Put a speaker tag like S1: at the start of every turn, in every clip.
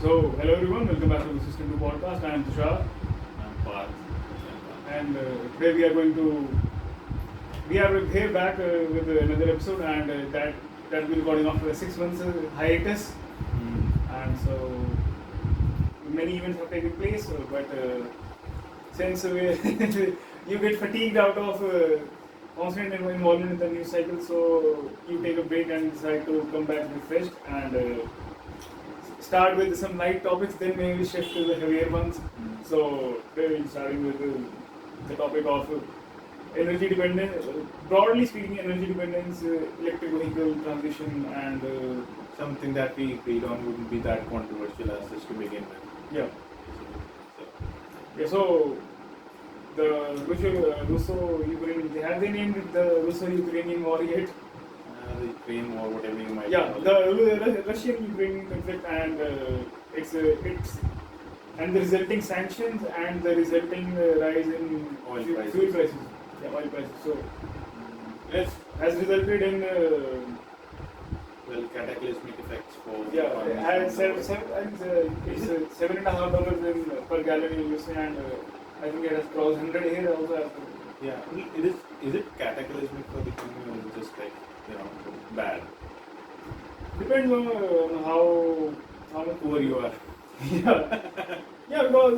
S1: Hello everyone, welcome back to the System 2 podcast. I am Tushar,
S2: I'm Parth.
S1: and today we are here back with another episode, and that we're recording after a 6 months hiatus, and so many events have taken place, but since you get fatigued out of constant involvement in the news cycle, so you take a break and decide to come back refreshed and start with some light topics, then maybe shift to the heavier ones. So today we're starting with the topic of energy dependence, broadly speaking, energy dependence, electric vehicle transition, and
S2: Something that we agreed on wouldn't be that controversial as this to begin with.
S1: yeah. So the Russo-Ukrainian, have they named it the Russo-Ukrainian war yet?
S2: The Ukraine war, whatever you might
S1: Yeah,
S2: call
S1: the Russian-Ukrainian conflict and it's and the resulting sanctions and the resulting rise in fuel prices. Yeah, oil prices. So it has resulted in
S2: cataclysmic effects for
S1: it's $7.5 in per gallon in USA, and I think it has crossed 100 here also.
S2: Yeah, it is. Is it cataclysmic for the economy or is it just bad?
S1: Depends on how much
S2: Poor you are.
S1: yeah, because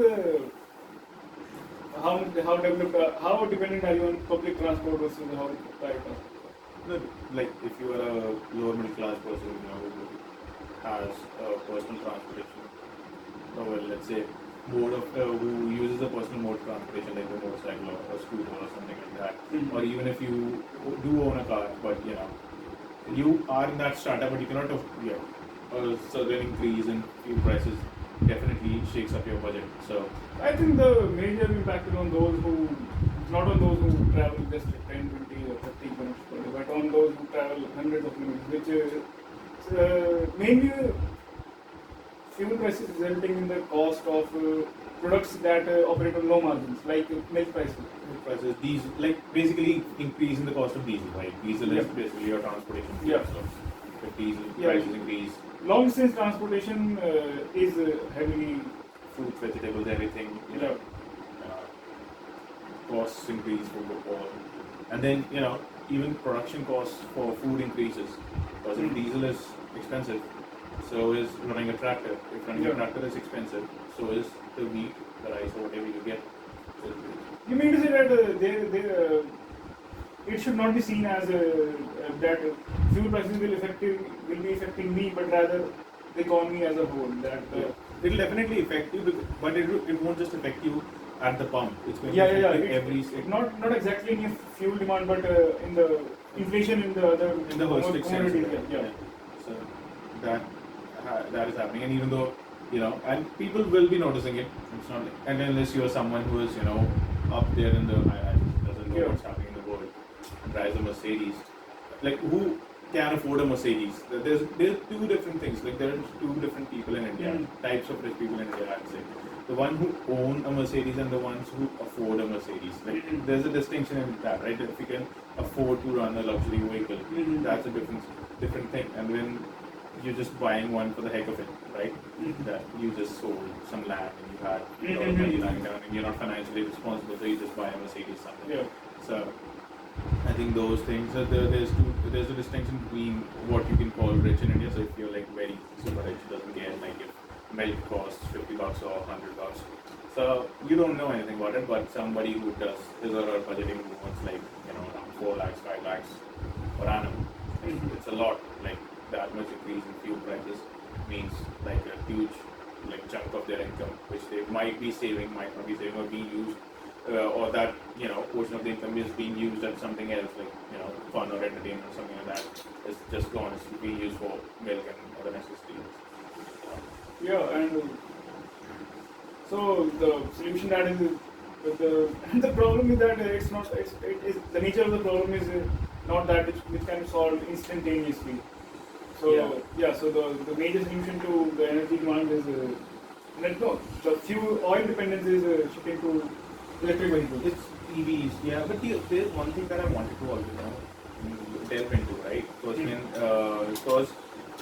S1: how dependent are you on public transport versus how private transport?
S2: No, like if you are a lower middle class person, who has personal transportation, or let's say who uses a personal mode of transportation like a motorcycle or a scooter or something like that, or even if you do own a car, but you are in that strata, but you cannot a sudden increase in fuel prices definitely shakes up your budget. So
S1: I think the major impact is on those who, not on those who travel just 10, 20 or 30 kilometers per day, but on those who travel hundreds of kilometers, which mainly fuel prices resulting in the cost of products that operate on low margins, like milk prices.
S2: These basically increase in the cost of diesel, right? Diesel is basically your transportation fuel.
S1: Yeah.
S2: So if diesel prices increase,
S1: long distance transportation is heavily
S2: fruits, vegetables, everything, costs increase for all. And then, even production costs for food increases because if diesel is expensive, so is running a tractor. If running a tractor is expensive, so is the wheat, the rice, or whatever you get. So
S1: you mean to say that it should not be seen as that fuel prices will be affecting me, but rather the economy as a whole. That
S2: it will definitely affect you, but it won't just affect you at the pump. It's going
S1: to
S2: affect
S1: every not exactly in your fuel demand, but in the inflation in the other
S2: commodities. So that is happening, and even though and people will be noticing it. It's not and unless you are someone who is up there in the doesn't know what's happening in the world, drives a Mercedes, who can afford a Mercedes. There's two different things. There are two different people in India, types of rich people in India, I'd say. The one who own a Mercedes and the ones who afford a Mercedes. There's a distinction in that, right? If you can afford to run a luxury vehicle, that's a different thing. And when you're just buying one for the heck of it, right? That you just sold some land and you had a lot of money lying down and you're not financially responsible, so you just buy a Mercedes something.
S1: Yeah.
S2: So I think those things there's a distinction between what you can call rich in India. So if you're very super rich, doesn't care if milk costs $50 or $100. So you don't know anything about it, but somebody who does his or her budgeting wants around 4 lakhs, 5 lakhs per annum. It's a lot. That much increase in fuel prices means a huge chunk of their income, which they might be saving, might not be saving, or being used, or that portion of the income is being used at something else, fun or entertainment or something like that. It's just gone. It's being used for milk and other necessities.
S1: Yeah, and so the solution that is the problem is that it's not. It is the nature of the problem is not that which can be solved instantaneously. So so the major solution to the energy demand is the fuel oil dependence is shifting to electric vehicles.
S2: It's EVs, but there's one thing that I wanted to also delve into, right? Because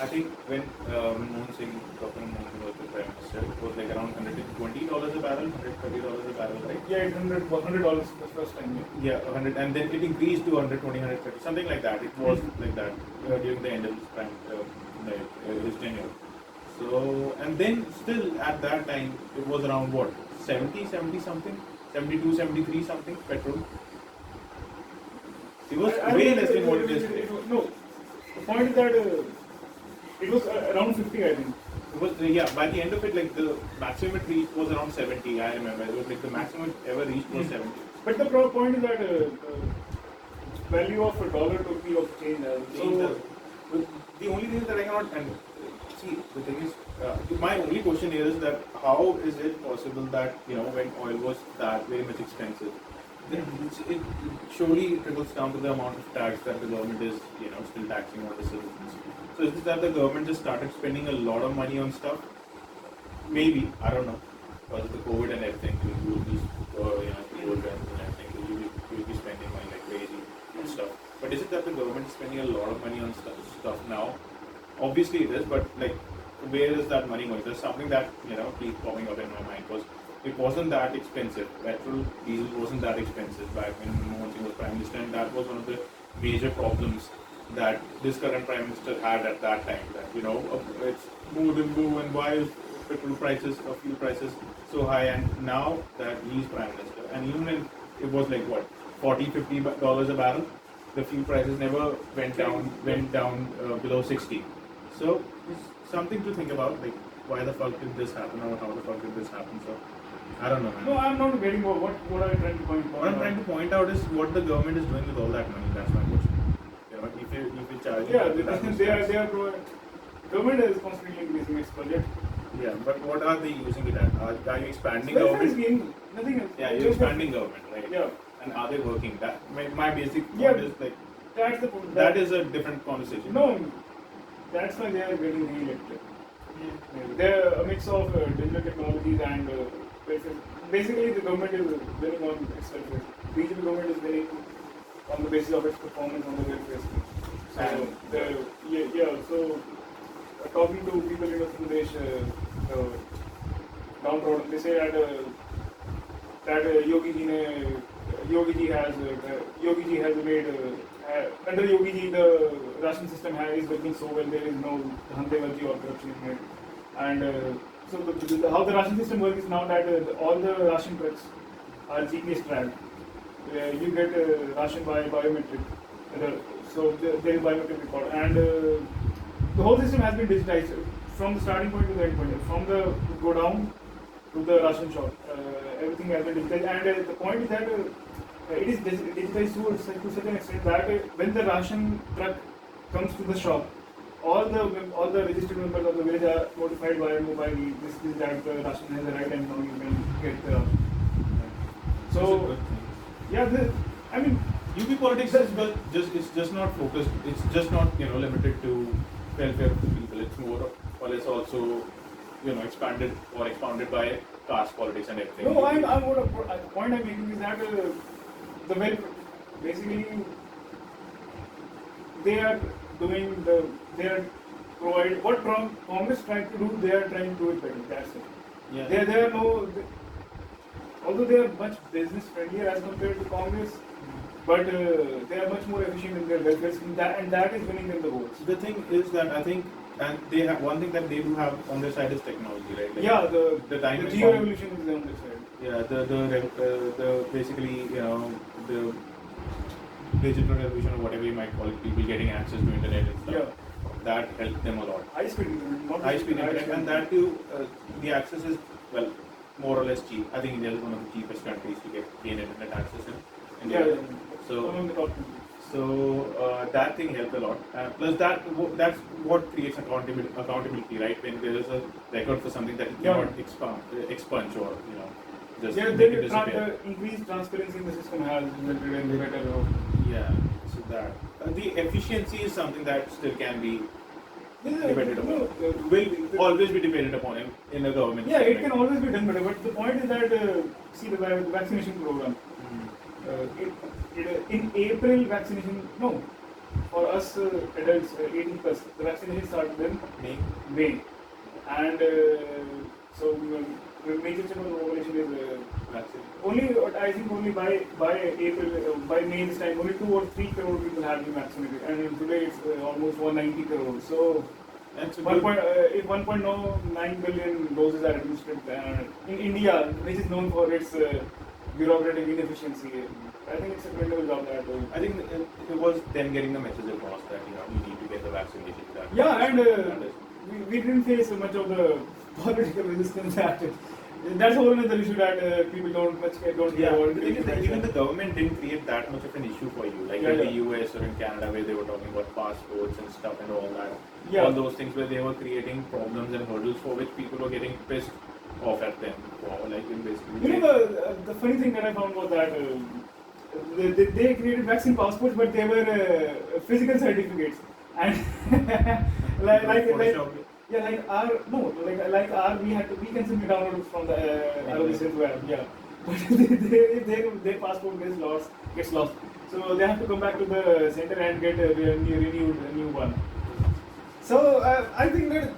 S2: I think when Manmohan Singh, Dr. Manmohan Singh was the Prime Minister, it was like around $120 a barrel, $130 a barrel, right?
S1: Yeah, it's $100 the first time.
S2: Yeah, 100, and then it increased to 120, 130, something like that. It was like that during the end of his prime, his tenure. So, and then still at that time, it was around what, 70 something, 72, 73 something petrol. It was way less than what it is today.
S1: No, the point is that it was around 50, I think.
S2: It was, yeah, by the end of it, like the maximum it reached was around 70, I remember. It was like the maximum it ever reached was 70.
S1: But the point is that value of a dollar to rupee of change has
S2: So, the only thing that I cannot, and see, the thing is, my only question here is that how is it possible that, when oil was that very much expensive, then it surely trickles down to the amount of tax that the government is, still taxing on the citizens. So is it that the government just started spending a lot of money on stuff? Maybe, I don't know, because of the COVID and everything, you will be, COVID and everything, you will be spending money like crazy and stuff. But is it that the government is spending a lot of money on stuff now? Obviously it is, but like, where is that money going? There's something that, keeps popping up in my mind, because it wasn't that expensive. Petrol, diesel wasn't that expensive back when Manmohan Singh was Prime Minister, and that was one of the major problems that this current Prime Minister had at that time. That, it's moved and moved, and why is petrol prices or fuel prices so high? And now that he's Prime Minister, and even when it was like what, $40-50 a barrel, the fuel prices never went down below 60. So it's something to think about, like why the fuck did this happen, or how the fuck did this happen. So I don't know, man.
S1: No, I'm not getting what are you trying to point out?
S2: What I'm trying to point out is what the government is doing with all that money. That's my question. If you charge,
S1: they are government is constantly increasing its budget.
S2: Yeah, but what are they using it at? Are you expanding
S1: Welfare is
S2: government?
S1: being nothing else.
S2: Yeah, you're expanding government, right?
S1: Yeah.
S2: And are they working? That my basic point
S1: Yeah,
S2: is like
S1: that's the point.
S2: that is a different conversation.
S1: No, that's why they are getting re-elected. They're a mix of digital technologies and basically the government is winning on its welfare. BJP government is winning on the basis of its performance on the welfare scheme. So talking to people in Uttar Pradesh, downtrodden, they say that Yogi ji has made under Yogi ji the ration system is working so well. There is no dhantebazi or corruption in it. And so how the ration system works is now that all the ration trucks are GPS tracked. You get ration by biometric. So there is biometric record, and the whole system has been digitized from the starting point to the end point. From the go down to the ration shop, everything has been digitized. And the point is that it is digitized to such an extent that when the ration truck comes to the shop, all the registered members of the village are notified via mobile. This is that the ration has arrived and now you can get the ration. So yeah, I mean,
S2: UP politics is it's just not focused. It's just not limited to welfare of the people. It's more or less also expanded or expounded by caste politics and everything.
S1: No, the point I'm making is that basically they are providing what Congress trying to do. They are trying to do it better. That's it.
S2: Yeah.
S1: They are although they are much business friendlier as compared to Congress, but they are much more efficient in their welfare scheme, and that is winning them the votes.
S2: The thing is that I think, and they have one thing that they do have on their side is technology, right? Like
S1: Yeah,
S2: the time
S1: the geo-revolution is on their side.
S2: Yeah, the basically the digital revolution or whatever you might call it, people getting access to internet and stuff.
S1: Yeah.
S2: That helped them a lot.
S1: High-speed internet, not
S2: High-speed internet, and that too, the access is more or less cheap. I think India is one of the cheapest countries to gain internet access in.
S1: Yeah.
S2: So that thing helped a lot. Plus that's what creates accountability, right? When there is a record for something that you cannot expunge or just make it disappear.
S1: Increased transparency in the system has resulted in better.
S2: Yeah. So that the efficiency is something that still can be debated upon. Will always be debated upon in a government.
S1: Yeah, it can always be done better. But the point is that see the vaccination program. In April, vaccination for us adults 18 plus, the vaccination started in
S2: May.
S1: May, and so the major chunk of the population is
S2: Vaccine.
S1: only. I think only by April, by May this time, only 2 or 3 crore people have been vaccinated, and today it's almost 190 crore. So.
S2: That's a
S1: 1.09 billion doses are administered in India, which is known for its bureaucratic inefficiency. I think it's a commendable job that.
S2: I think it was them getting the message across that you need to get the vaccination done.
S1: Yeah, and we didn't face much of the political resistance at it. That's a whole other issue that people don't care about.
S2: The thing is that even the government didn't create that much of an issue for you, like in the US or in Canada, where they were talking about passports and stuff and all that. All those things where they were creating problems and hurdles for which people were getting pissed off at them. Basically.
S1: The funny thing that I found was that they created vaccine passports, but they were physical certificates, and we can simply download it from the ROBC's web. Yeah, but their passport gets lost, so they have to come back to the center and get a new one. So I think that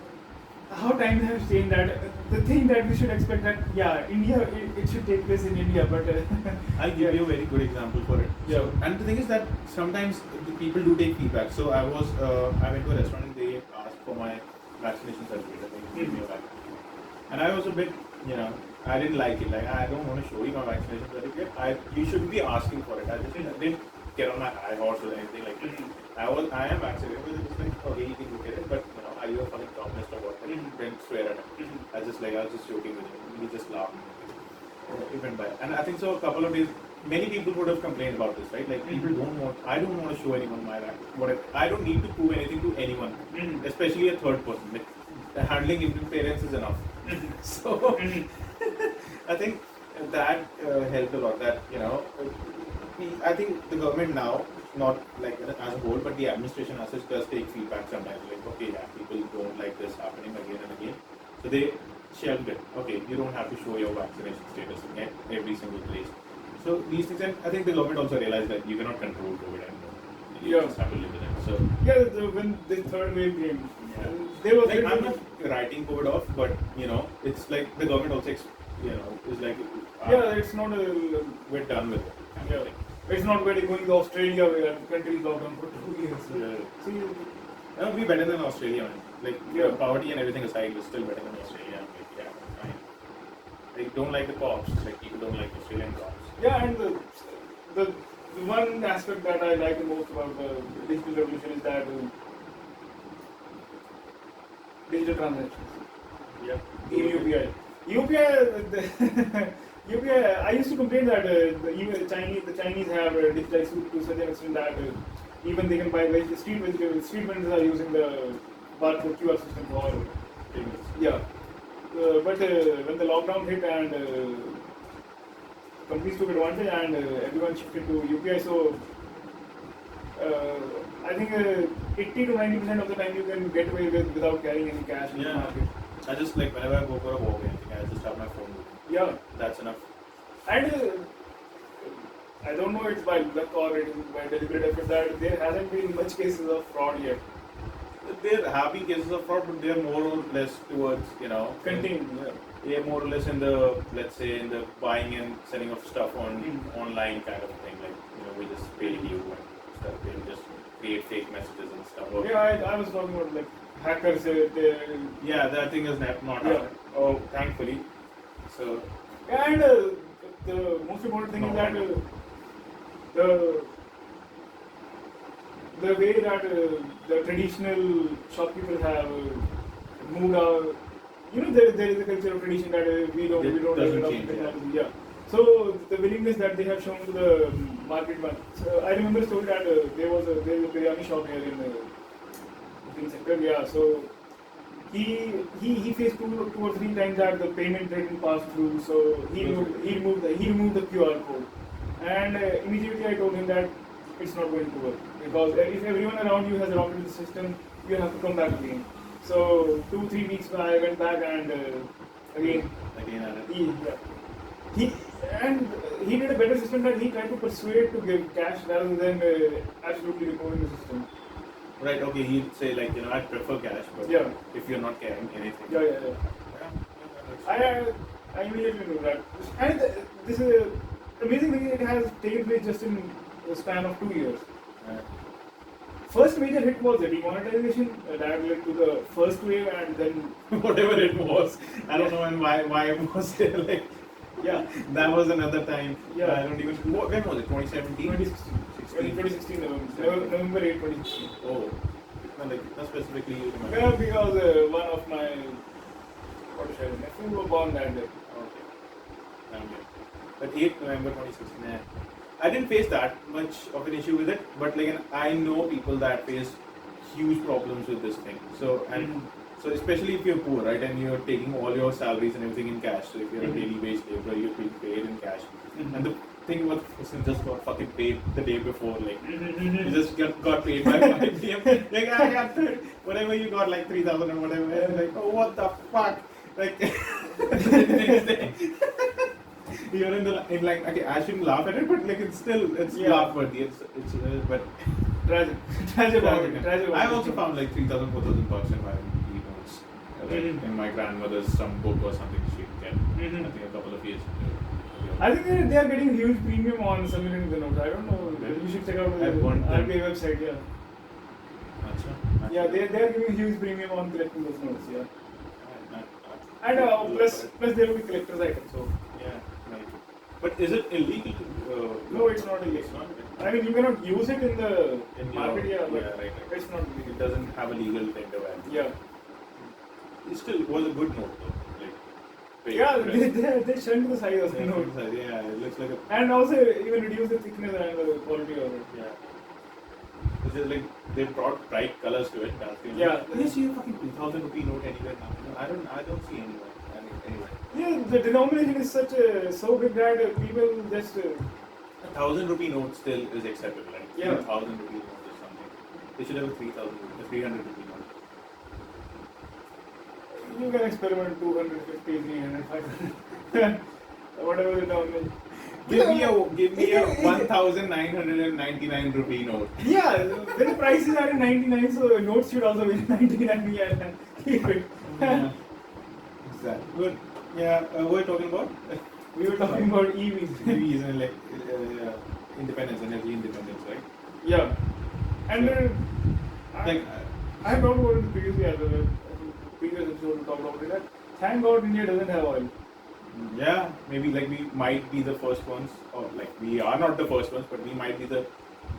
S1: how times have changed, that the thing that we should expect that India, it should take place in India, but
S2: I'll give you a very good example for it. So, and the thing is that sometimes the people do take feedback. So I went to a restaurant and they asked for my vaccination certificate. They gave me a vaccination. And I was a bit, I didn't like it. Like, I don't want to show you my vaccination certificate. You shouldn't be asking for it. I didn't get on my high horse or anything like that. I am vaccinated, but it was like, okay, you can look at it, but are you a fucking communist or what? Didn't swear at him. I was just joking with him. He just laughed. It went by. And I think so a couple of days, many people would have complained about this, right? Like, people I don't want to show anyone my vaccine. I don't need to prove anything to anyone, especially a third person. Like, handling Indian parents is enough. So, I think that helped a lot. That, I think the government now, not like as a whole, but the administration as such does take feedback sometimes. Like, okay, people don't like this happening again and again. So they shelved it. Okay, you don't have to show your vaccination status at every single place. So these things, and I think the government also realized that you cannot control COVID anymore. You just have to live with it. So
S1: when the third wave came,
S2: I'm not writing COVID off, but it's like the government also, is like,
S1: it's not
S2: we're done with it.
S1: Yeah. It's not going to Australia where the country is locked down for 2 years. See,
S2: that would be better than Australia. Man. Like, poverty and everything aside, it's still better than Australia. Like, fine. They don't like the cops, like people don't like Australian cops.
S1: Yeah, and the one aspect that I like the most about the digital revolution is that digital transactions.
S2: Yeah.
S1: UPI. UPI. I used to complain that the Chinese have digitalized to such an extent that even they can buy street vegetables. Street vendors are using the barcode QR system for payments. Yeah. But when the lockdown hit and companies took advantage and everyone shifted to UPI, so I think 80 to 90% of the time you can get away without carrying any cash in the market.
S2: I just whenever I go for a walk, I just have my phone with me.
S1: Yeah.
S2: That's enough.
S1: And I don't know it's by luck or it is by deliberate effort that there hasn't been much cases of fraud yet.
S2: There have been cases of fraud, but they are more or less towards,
S1: contained.
S2: Yeah, more or less in the, let's say, in the buying and selling of stuff online kind of thing. Like, we just pay you and stuff. They just create fake messages and stuff.
S1: Yeah, I was talking about like hackers.
S2: That thing has not happened. Oh, thankfully. So.
S1: And the most important thing is that the way that the traditional shopkeepers have moved out. There is a culture of tradition that we don't
S2: change,
S1: technology. Yeah. So the willingness that they have shown to the market. So I remember a story that there was a biryani shop here in sector. Yeah. So he faced two or three times that the payment didn't pass through. So he removed the QR code, and immediately I told him that it's not going to work because if everyone around you has adopted the system, you have to come back again. So 2-3 weeks I went back and again he did a better system that he tried to persuade to give cash rather than absolutely removing the system.
S2: Right, okay, he'd say like, I prefer cash, but
S1: Yeah.
S2: if you're not carrying anything.
S1: Yeah.
S2: Yeah,
S1: I immediately knew that. And this is amazing thing. It has taken place just in the span of 2 years.
S2: yeah.
S1: First major hit was the demonetization that led to the first wave, and then
S2: Whatever it was, I don't know why it was there. Like,
S1: yeah,
S2: that was another time.
S1: Yeah.
S2: I don't even. When was it? 2017.
S1: 2016 November 8, 2016.
S2: Oh, no, like not specifically you remember.
S1: Yeah, because one of my nephew was born that day.
S2: Okay. Okay. But 8 November 2016. Yeah. I didn't face that much of an issue with it, but like I know people that face huge problems with this thing. So so especially if you're poor, right, and you're taking all your salaries and everything in cash. So if you're a daily wage laborer, you're being paid in cash. And the thing was, person just got fucking paid the day before, like you just got paid by 5 p.m. Like I got paid, whatever you got, like 3,000 or whatever. And like, oh, what the fuck, like the next day. You're in like, okay, I shouldn't laugh at it, but like it's laugh worthy. It's but
S1: Tragic.
S2: I've also found like 3,000, 4,000 bucks in my notes, like in my grandmother's some book or something she kept. I think a couple of years ago.
S1: I think they are getting huge premium on submitting the notes. I don't know.
S2: Okay.
S1: You should check out the
S2: I want them.
S1: RBI website. Yeah.
S2: Achha.
S1: Yeah, they are giving huge premium on collecting those notes. Yeah. And plus there will be collector's items. So.
S2: Yeah. Right. But is it illegal?
S1: No, it's not illegal.
S2: It's not.
S1: I mean, you cannot use it in the
S2: In
S1: market,
S2: your-
S1: but
S2: yeah, right.
S1: it's not illegal.
S2: It doesn't have a legal tender value.
S1: Yeah.
S2: It still was a good note though. Like,
S1: Yeah, they shrunk the size of the note.
S2: Yeah, it looks like a.
S1: And also even reduce the thickness and the quality of it.
S2: Yeah. It's just like they brought bright colors to it. That's the
S1: Yeah.
S2: You see a fucking 2,000 rupee note anywhere now. No, I don't see anywhere. Anyway.
S1: Yeah, the denomination is so big that people just
S2: 1,000 rupee note still is acceptable. Like
S1: Yeah.
S2: 2,000 rupee note is something. They should have a 300 rupee note.
S1: you can experiment 250, 300, 500, whatever the denomination.
S2: Give me a 1,999 rupee note.
S1: Yeah, when the prices are in 99, so notes should also be in 99. Yeah, keep it.
S2: Yeah. Exactly. Good. Yeah. We're talking about
S1: We were talking about EVs.
S2: EVs and like independence, energy independence, right?
S1: Yeah, and
S2: Like.
S1: I have talked about it previously as well. Previous episode we talked about it. That thank God India doesn't have oil.
S2: Yeah, maybe like we might be the first ones, or like we are not the first ones, but we might be the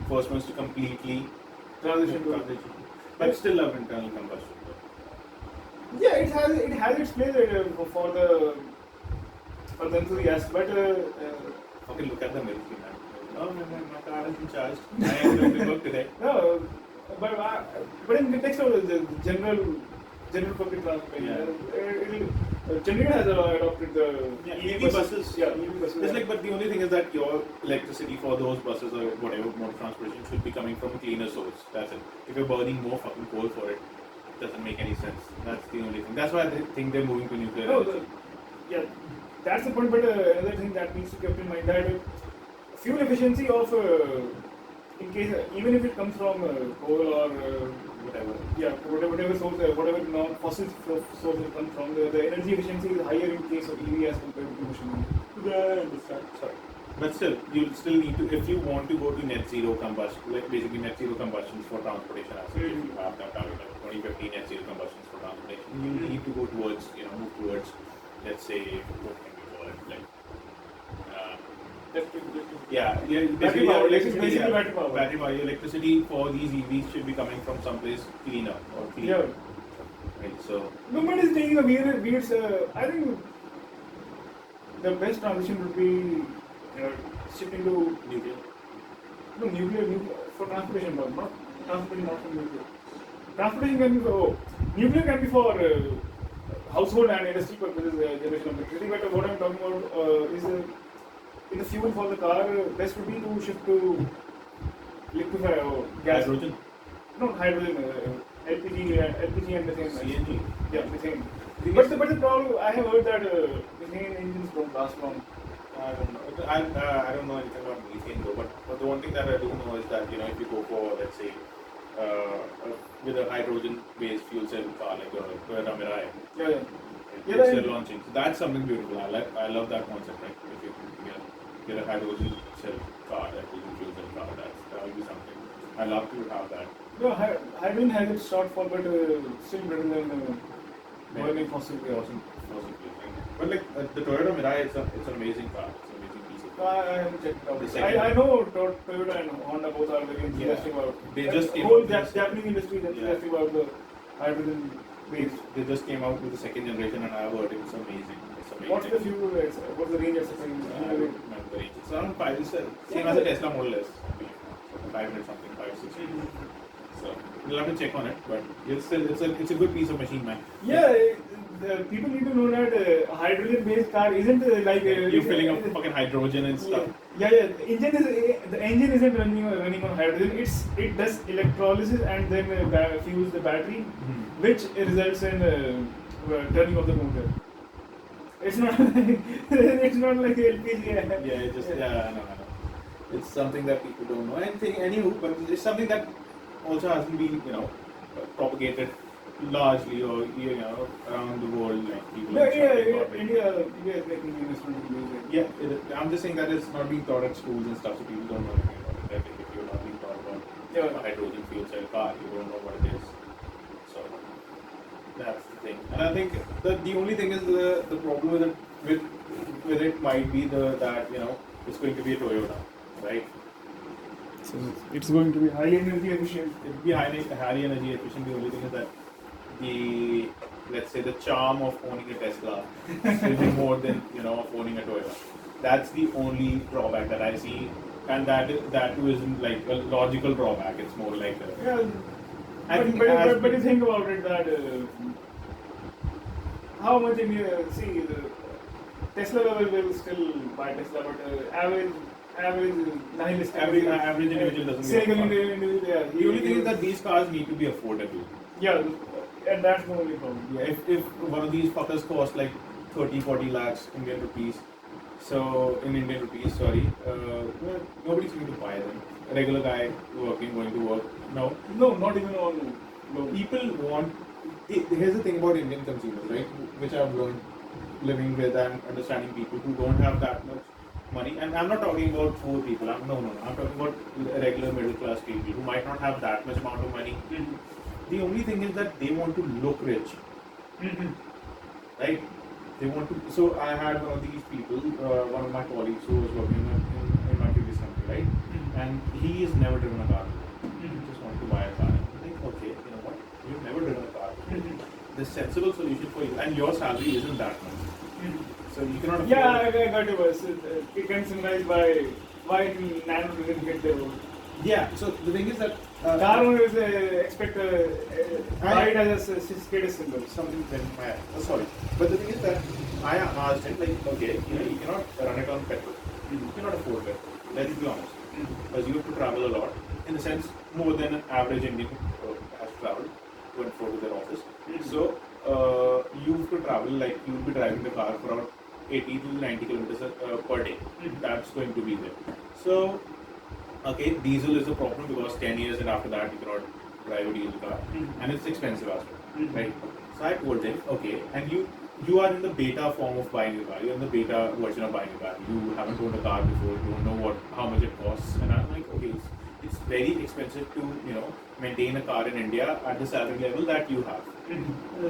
S2: first ones to completely
S1: Transition to
S2: transition. But still love internal combustion.
S1: Yeah, it has its place for the enthusiast, but
S2: Okay, look at the military man. Oh, my car has been charged. I am going to work today.
S1: no, but in the context of the general public transportation, Chandigarh has adopted the
S2: EV buses.
S1: Yeah, EV buses.
S2: It's like, but the only thing is that your electricity for those buses or whatever mode of transportation should be coming from a cleaner source. That's it. If you're burning more fucking coal for it, it doesn't make any sense. That's the only thing. That's why I think they're moving to nuclear.
S1: No,
S2: energy.
S1: yeah, that's the point. But another thing that needs to be kept in mind that fuel efficiency of in case even if it comes from coal or
S2: Whatever.
S1: yeah, whatever source, whatever non-fossil source it comes from, the energy efficiency is higher in case of EV as compared to combustion.
S2: Yeah, I understand. Sorry. But still, you'll still need to, if you want to go to net zero combustion, like basically net zero combustions for transportation as such, if you have that target of 2050 net zero combustions for transportation, you need to go towards, move towards, let's say, what can we call it, like,
S1: Battery power,
S2: electricity,
S1: basically battery power.
S2: Battery power, your electricity for these EVs should be coming from someplace cleaner or cleaner.
S1: Yeah.
S2: Right, so.
S1: Government is taking a weird I think the best transition would be shifting to
S2: Nuclear.
S1: nuclear for transportation, but not transportation, not for nuclear. Transportation can be for nuclear can be for household and industry purposes, generation of electricity. But what I'm talking about is in the fuel for the car, best would be to shift to liquefy or gas.
S2: Hydrogen.
S1: Not hydrogen, LPG and methane.
S2: CNG.
S1: Yeah, methane. But the problem, I have heard that methane engines don't last long.
S2: I don't know. I don't know anything about methane though, but the one thing that I do know is that if you go for, let's say, with a hydrogen-based fuel cell car like the Toyota Mirai.
S1: Yeah, yeah.
S2: Which
S1: Yeah,
S2: they're launching. So that's something beautiful. I love that concept. Right? If you get a hydrogen cell car, hydrogen fuel cell car, that would be something. I love to have that.
S1: No, hydrogen has its shortfall, but still better than burning fossil fuel.
S2: But like the Toyota Mirai, it's an amazing car. It's an amazing piece of car.
S1: I haven't checked it out.
S2: The second
S1: I know Toyota and Honda both are very enthusiastic about.
S2: They just
S1: the
S2: came
S1: whole
S2: out with
S1: Japanese industry is enthusiastic about the hydrogen based.
S2: They just came out with the second generation, and I've heard it's amazing. It's amazing.
S1: What's the fuel? What's the range of
S2: I don't remember the range. It's around 5. It's same as a Tesla Model S. 500 something, 560. So we'll have to check on it, but it's a good piece of machine, man.
S1: Yeah, people need to know that hydrogen-based car isn't like
S2: you're filling up fucking hydrogen and stuff.
S1: Yeah. The engine isn't running on hydrogen. It does electrolysis and then fuels the battery, which results in turning off the motor. It's not it's not like LPG.
S2: I know. It's something that people don't know. Anywho, but it's something that also hasn't been, propagated largely or around the world, like people.
S1: India is making investment in music.
S2: I'm just saying that it's not being taught at schools and stuff, so people don't know anything about it. Like if you're not being taught about a hydrogen fuel cell car, you don't know what it is. So that's the thing. And I think the only thing is the problem with it might be that it's going to be a Toyota, right?
S1: So it's going to be highly energy efficient.
S2: It'll be highly energy efficient. The only thing is that let's say the charm of owning a Tesla will be more than of owning a Toyota. That's the only drawback that I see, and that too isn't like a logical drawback. It's more like
S1: but you think about it that how much India the Tesla level will still buy Tesla, but average
S2: individual doesn't get it. The only thing is that these cars need to be affordable.
S1: Yeah, and that's the only problem.
S2: Yeah, if one of these fuckers cost like 30-40 lakhs Indian rupees, nobody's going to buy them. A regular guy going to work, no,
S1: not even on. No.
S2: People want. Here's the thing about Indian consumers, right? Which I've learned living with and understanding people who don't have that much money. And I'm not talking about poor people. I'm talking about regular middle class people who might not have that much amount of money.
S1: Mm-hmm.
S2: The only thing is that they want to look rich, right? They want to. So I had one of these people, one of my colleagues who was working in my previous company, right? And he has never driven a car. He just wanted to buy a car. I'm like, okay, you know what? You've never driven a car. The sensible solution for you, and your salary isn't that much. So you cannot.
S1: I got your verse. It can summarize by why Nano didn't get the road.
S2: Yeah. So the thing is that
S1: car owners expect ride as a status symbol.
S2: Something very sorry. But the thing is that I asked him like, okay, you cannot run it on petrol. You cannot afford it. Let's be honest. Because you have to travel a lot. In the sense, more than an average Indian has traveled to and fro to their office. So you have to travel like you will be driving the car for around 80 to 90 kilometers per day. That's going to be there. So, okay, diesel is a problem because 10 years and after that you cannot drive a diesel car, and it's expensive as well, right? So I told him, okay, and you are in the beta form of buying a car. You're in the beta version of buying a car. You haven't owned a car before. You don't know how much it costs. And I'm like, okay, it's very expensive to maintain a car in India at the salary level that you have.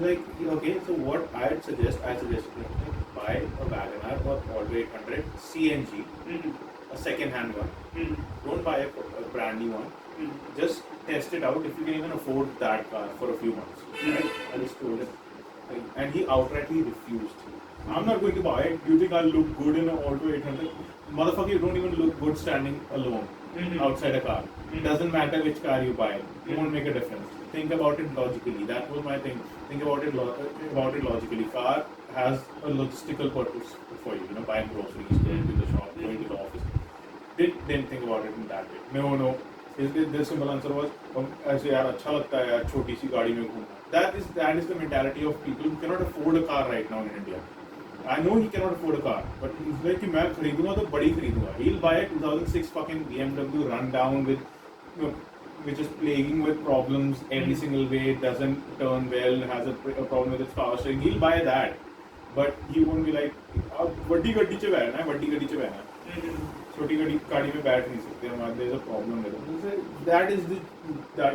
S2: Like, okay, so what I suggested buy a WagonR or Auto 800 CNG, a second-hand one. Don't buy a brand new one. Just test it out if you can even afford that car for a few months. Right? I just told him. And he outrightly refused. I'm not going to buy it. Do you think I'll look good in an Auto 800? Motherfucker, you don't even look good standing alone outside a car. It doesn't matter which car you buy. It won't make a difference. Think about it logically. That was my thing. Think about it logically. Car has a logistical purpose for you. Buying groceries, going to the shop, going to the office. Didn't think about it in that way. No. The simple answer was, ऐसे यार अच्छा लगता है यार छोटी सी गाड़ी में घूमना. That is the mentality of people who cannot afford a car right now in India. I know he cannot afford a car, but he's like कि मैं खरीदूँगा तो बड़ी खरीदूँगा. He'll buy a 2006 fucking BMW run down with which is plaguing with problems every single way, doesn't turn well, has a problem with its power steering, he'll buy that. But he won't be like, "Vadi gadi ch behna hai, vadi gadi ch behna hai." Choti गाड़ी में बैठ नहीं सकते हम, there's a problem with it. That is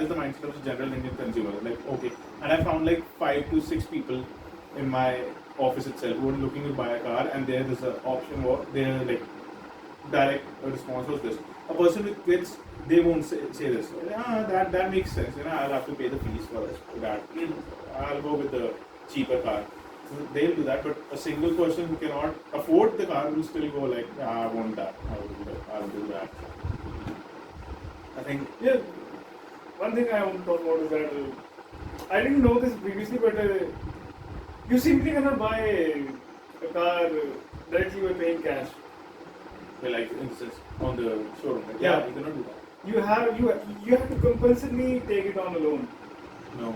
S2: the mindset of the general Indian consumer. Like, okay, and I found like 5 to 6 people in my office itself who are looking to buy a car, and there is an option where they're like direct response was this: a person with kids, they won't say this. That makes sense. I'll have to pay the fees for that. I'll go with the cheaper car. So they'll do that, but a single person who cannot afford the car will still go like, I want that. I'll do that. I think
S1: one thing I want to talk about is that I didn't know this previously, but you simply cannot buy a car directly by paying cash.
S2: like in the sense on the showroom. Right?
S1: Yeah.
S2: You cannot do that.
S1: You have to compulsorily take it on a loan.
S2: No,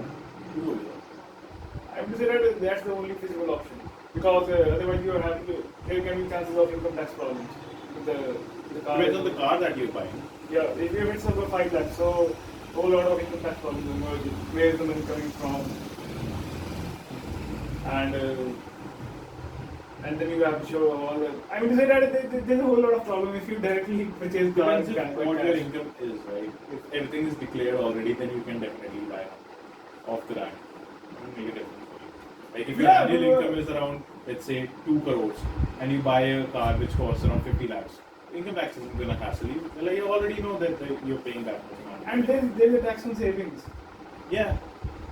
S2: you do that.
S1: I would say that that's the only feasible option, because otherwise there can be chances of income tax problems with the car.
S2: Depends on the car that you're buying.
S1: Yeah, if it's over 5 lakhs, so a whole lot of income tax problems emerge. Where is the money coming from? And then you have to show all the. I mean to say that there's a whole lot of problem if you directly purchase the car.
S2: Depends on what your income is, right? If everything is declared already, then you can definitely buy off the rack. Make a difference. Like if your annual income is around, let's say, 2 crores, and you buy a car which costs around 50 lakhs, income tax isn't going to hassle you. Like you already know that you're paying that much money.
S1: And there's a tax on savings.
S2: Yeah.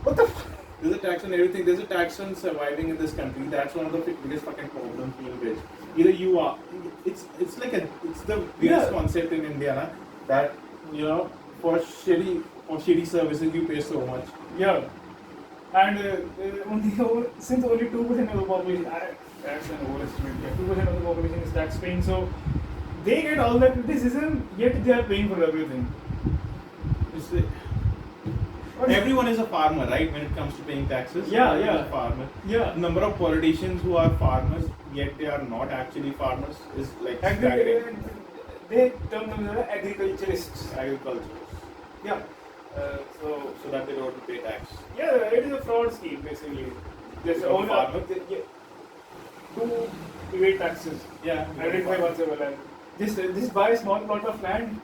S1: What the fuck?
S2: There's a tax on everything. There's a tax on surviving in this country. That's one of the biggest fucking problems being rich. Either you are, it's the biggest concept in India, na, that for shitty services you pay so much.
S1: Yeah. And since only 2% of the population, that's an overestimate. 2% of the population is tax paying, so they get all that criticism, yet they are paying for everything.
S2: Everyone is a farmer, right? When it comes to paying taxes,
S1: yeah.
S2: Is a farmer.
S1: Yeah.
S2: Number of politicians who are farmers, yet they are not actually farmers, is like staggering.
S1: They term them as agriculturists. Yeah.
S2: So that they don't have to pay tax.
S1: Yeah, it is a fraud scheme basically. There's only to evade taxes.
S2: Yeah.
S1: Identify oneself alive. Just buy a small plot of land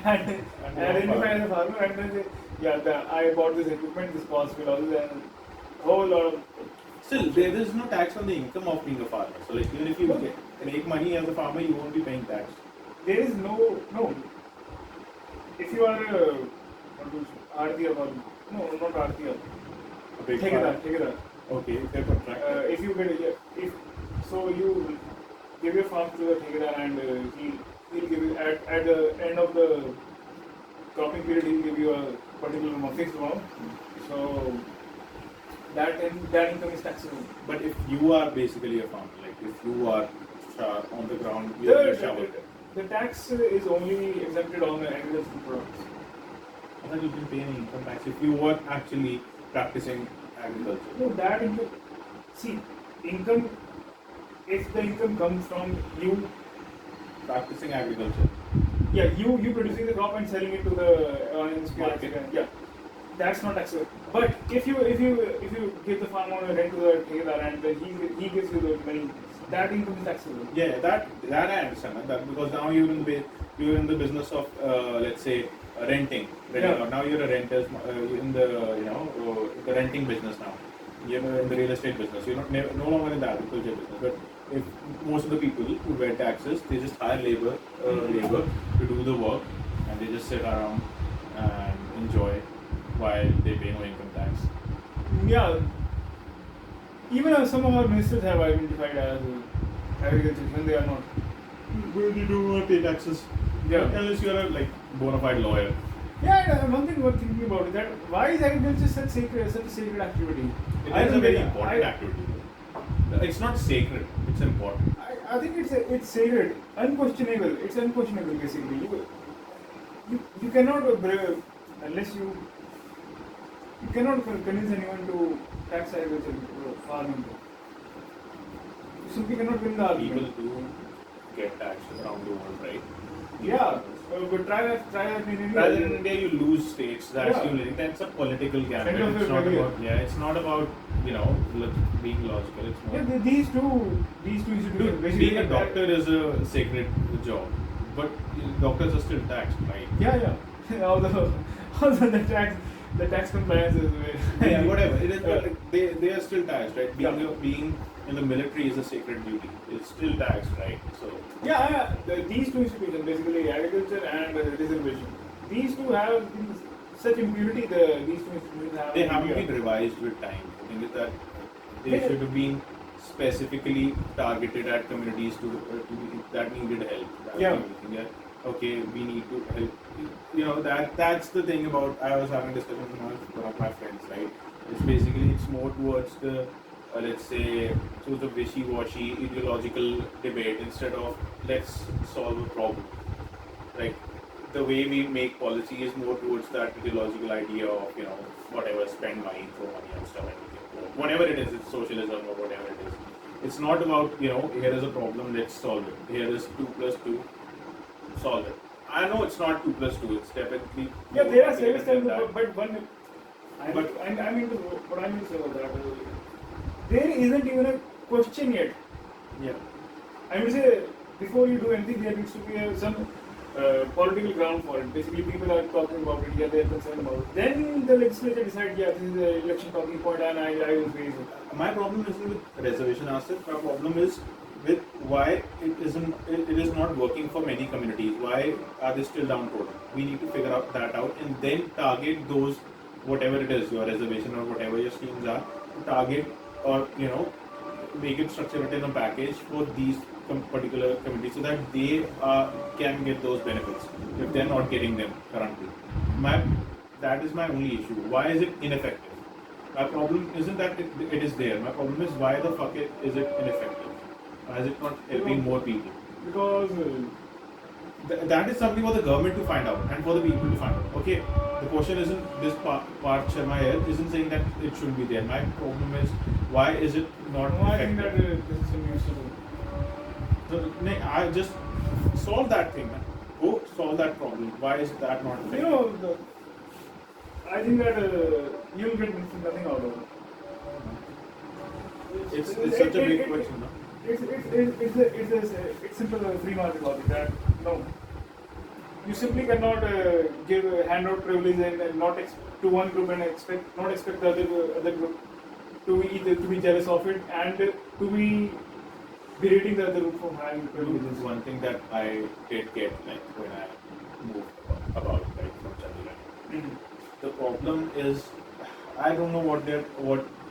S1: and identify as a farmer, and then say, I bought this equipment, this cost will all, and whole lot of.
S2: Still, there is no tax on the income of being a farmer. So, like, even if you make money as a farmer, you won't be paying tax.
S1: There is no. If you are a RTR or no, not RTR. Take it up.
S2: Okay, they're contractor.
S1: If you get so you give your farm to the Thegada, and he'll give you at the end of the cropping period, he'll give you a particular amount, fixed amount. So that income is taxable.
S2: But if you are basically a farmer, like if you are on the ground, you're shovel.
S1: The tax is only exempted on the agricultural products.
S2: I thought you didn't pay any income tax if you were actually practicing agriculture.
S1: No, that income. See, income. If the income comes from you
S2: practicing agriculture.
S1: Yeah, you producing the crop and selling it to the
S2: market.
S1: Yeah, that's not taxable. But if you give the farmer rent to the Thegada and then he gives you the money, that income is taxable.
S2: Yeah, that I understand. That because now you're in the business of let's say renting. Now you're a renter in the renting business now. You're in the real estate business. You're not no longer in the agriculture business. But if most of the people who pay taxes, they just hire labor to do the work, and they just sit around and enjoy while they pay no income tax.
S1: Yeah. Even some of our ministers have identified as agriculture when they are not.
S2: Well, you don't want to pay taxes.
S1: Yeah.
S2: Unless you're a bona fide lawyer.
S1: Yeah, one thing we're thinking about is that why is agriculture such a sacred activity?
S2: It is a very important activity. It's not sacred. It's important.
S1: I think it's sacred, unquestionable. It's unquestionable basically. You cannot unless you cannot convince anyone to tax agriculture farming. You simply cannot win the argument.
S2: People do get taxed around the world, right?
S1: Yeah. But try that in India.
S2: Rather than India, you lose states. That's
S1: Yeah.
S2: That's a political
S1: End
S2: gambit.
S1: of
S2: It's
S1: your
S2: not
S1: career.
S2: about it's not about being logical. It's more.
S1: Yeah, these two institutions.
S2: Dude,
S1: basically
S2: being a doctor is a sacred job, but doctors are still taxed, right?
S1: Yeah. although the tax compliance is very
S2: Yeah, whatever. It is,
S1: Yeah.
S2: but they are still taxed, right? Being in the military is a sacred duty. It's still taxed, right? So
S1: these two institutions, basically agriculture and reservation, these two have such impunity. These two institutions have.
S2: they
S1: in
S2: haven't
S1: India.
S2: been revised with time. The thing is that they
S1: Yeah.
S2: should have been specifically targeted at communities that needed help. That's
S1: Yeah.
S2: the only thing. Yeah. Okay, we need to help. That's the thing about. I was having a discussion with one of my friends, right? It's more towards the let's say towards the wishy-washy ideological debate instead of let's solve a problem. Like the way we make policy is more towards that ideological idea of whatever, spend money, throw money and stuff, and whatever it is, it's socialism or whatever it is. It's not about here is a problem, let's solve it. Here is 2 plus 2, solve it. I know it's not 2 plus 2. It's definitely
S1: Yeah,
S2: more
S1: there are
S2: complicated
S1: service
S2: than
S1: times,
S2: that.
S1: but one.
S2: But-
S1: I mean, what I mean to say about that, there isn't even a question yet.
S2: Yeah.
S1: I would say before you do anything, there needs to be some political ground for it. Basically, people are talking about it, yeah, they're concerned about it. Then the legislature decides, yeah, this is the election talking point, and I will raise it.
S2: My problem isn't with reservation asset. My problem is with why it is not working for many communities. Why are they still downtrodden? We need to figure out that out and then target those, whatever it is, your reservation or whatever your schemes are, to target or make it structured in a package for these particular communities so that they can get those benefits if they're not getting them currently. That is my only issue. Why is it ineffective? My problem isn't that it is there. My problem is why the fuck is it ineffective? Why is it not helping more people?
S1: Because
S2: That is something for the government to find out and for the people to find out. Okay, the question isn't this part Sharma here isn't saying that it should be there. My problem is why is it not
S1: I think that
S2: effective?
S1: this is used to do.
S2: I just solve that thing, man. Go solve that problem. Why is that not effective?
S1: I think that you'll get nothing out of it.
S2: It's such a big question, no?
S1: It's simple free market logic that no, you simply cannot give handout privilege and not to one group and not expect the other group to be jealous of it and to be berating the other group for having privileges.
S2: One thing that I did get when I moved about from Chandigarh. The problem is I don't know what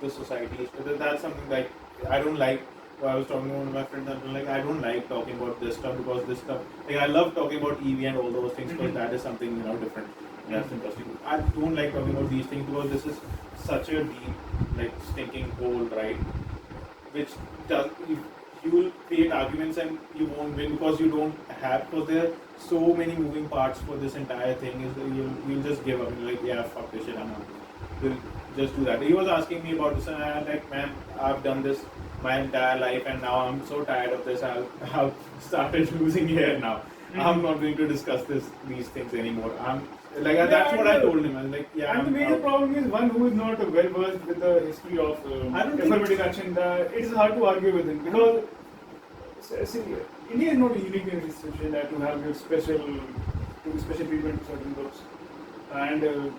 S2: the society is. That's something like I don't like. I was talking to one of my friends and I don't like talking about this stuff because this stuff I love talking about EV and all those things because that is something different. That's interesting. I don't like talking about these things because this is such a deep stinking hole, right? Which does you will create arguments and you won't win because you don't have because there are so many moving parts for this entire thing is that you'll just give up and yeah, fuck this shit, I'm out. We'll just do that. He was asking me about this and I'm man, I've done this my entire life and now I'm so tired of this. I've started losing hair now. I'm not going to discuss these things anymore. That's what I told him. I was like, yeah.
S1: And the major problem is one who is not well versed with the history of affirmative action. It is hard to argue with him because see, India is not a unique in this situation that to have special treatment to certain groups. And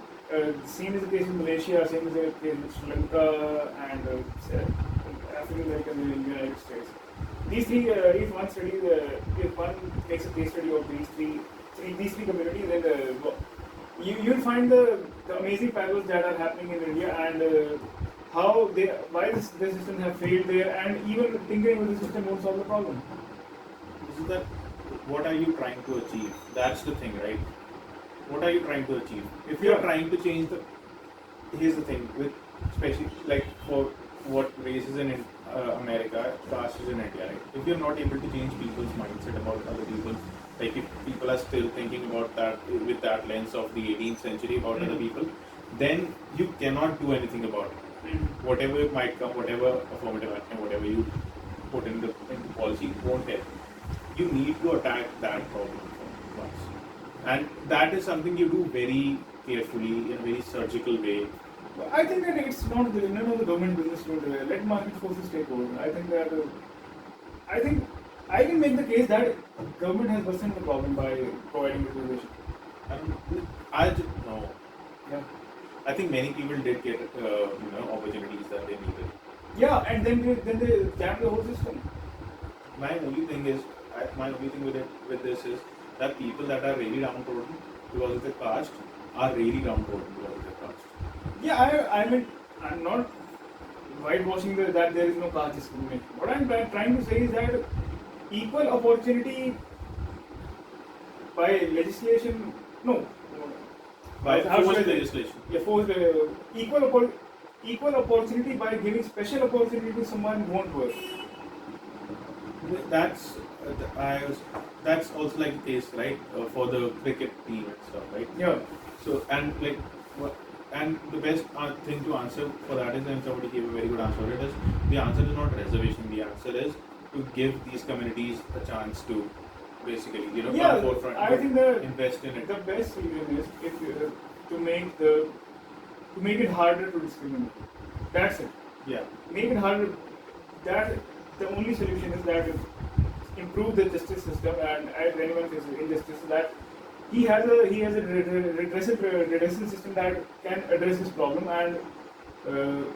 S1: same is the case in Malaysia, same is the case in Sri Lanka and African Americans in the United States. These three, if one makes a case study of these three communities, then you'll find the amazing parallels that are happening in India and why the system have failed there, and even tinkering with the system won't solve the problem.
S2: Isn't that what are you trying to achieve? That's the thing, right? What are you trying to achieve? If you're trying to change here's the thing with especially for what races in America, caste is in India, right? If you're not able to change people's mindset about other people, if people are still thinking about that with that lens of the 18th century about other people, then you cannot do anything about it. Whatever might come, whatever affirmative action, whatever you put into policy won't help. You need to attack that problem once. And that is something you do very carefully, in a very surgical way.
S1: I think that it's not none of the government business to let market forces take over. I think that I think I can make the case that government has worsened the problem by providing reservation.
S2: I just, no.
S1: Yeah.
S2: I think many people did get opportunities that they needed.
S1: Yeah, and then they jam the whole system.
S2: My only thing with this is that people that are really downtrodden because of their caste are really downtrodden because of their caste.
S1: Yeah, I mean, I'm not whitewashing that there is no caste discrimination. What I'm trying to say is that equal opportunity by legislation, no.
S2: By
S1: How should
S2: forced
S1: I say?
S2: legislation.
S1: Yeah, forced equal opportunity by giving special opportunity to someone who won't work.
S2: That's that's also like the case, right, for the cricket team and stuff, right?
S1: Yeah.
S2: So and the best thing to answer for that is, and somebody gave a very good answer. It is the answer is not reservation. The answer is to give these communities a chance to basically come forefront.
S1: I think
S2: invest in it.
S1: The best solution is if to make it harder to discriminate. That's it.
S2: Yeah.
S1: Make it harder. That the only solution is that improve the justice system, and as anyone faces injustice, that he has a redressal system that can address this problem, and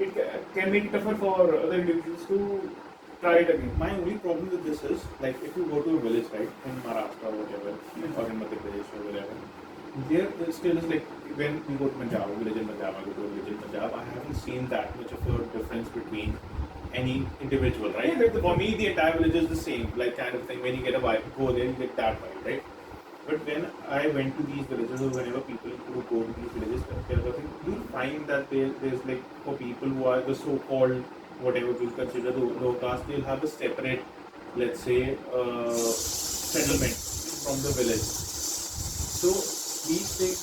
S1: it can make it tougher for other individuals to try it again.
S2: My only problem with this is, like, if you go to a village, right, in Maharashtra or whatever, or in Madhya Pradesh or whatever, there still is like, when we go to Punjab, a village in Punjab, I go to a village in Punjab, I haven't seen that much of a difference between any individual, right?
S1: Yeah,
S2: for me, the entire village is the same, like, kind of thing. When you get a vibe, go there, you get that vibe, right? But when I went to these villages, or whenever people who go to these villages, you find that there's like, for people who are the so-called, whatever we consider the low caste, they'll have a separate, let's say, settlement from the village. So these things,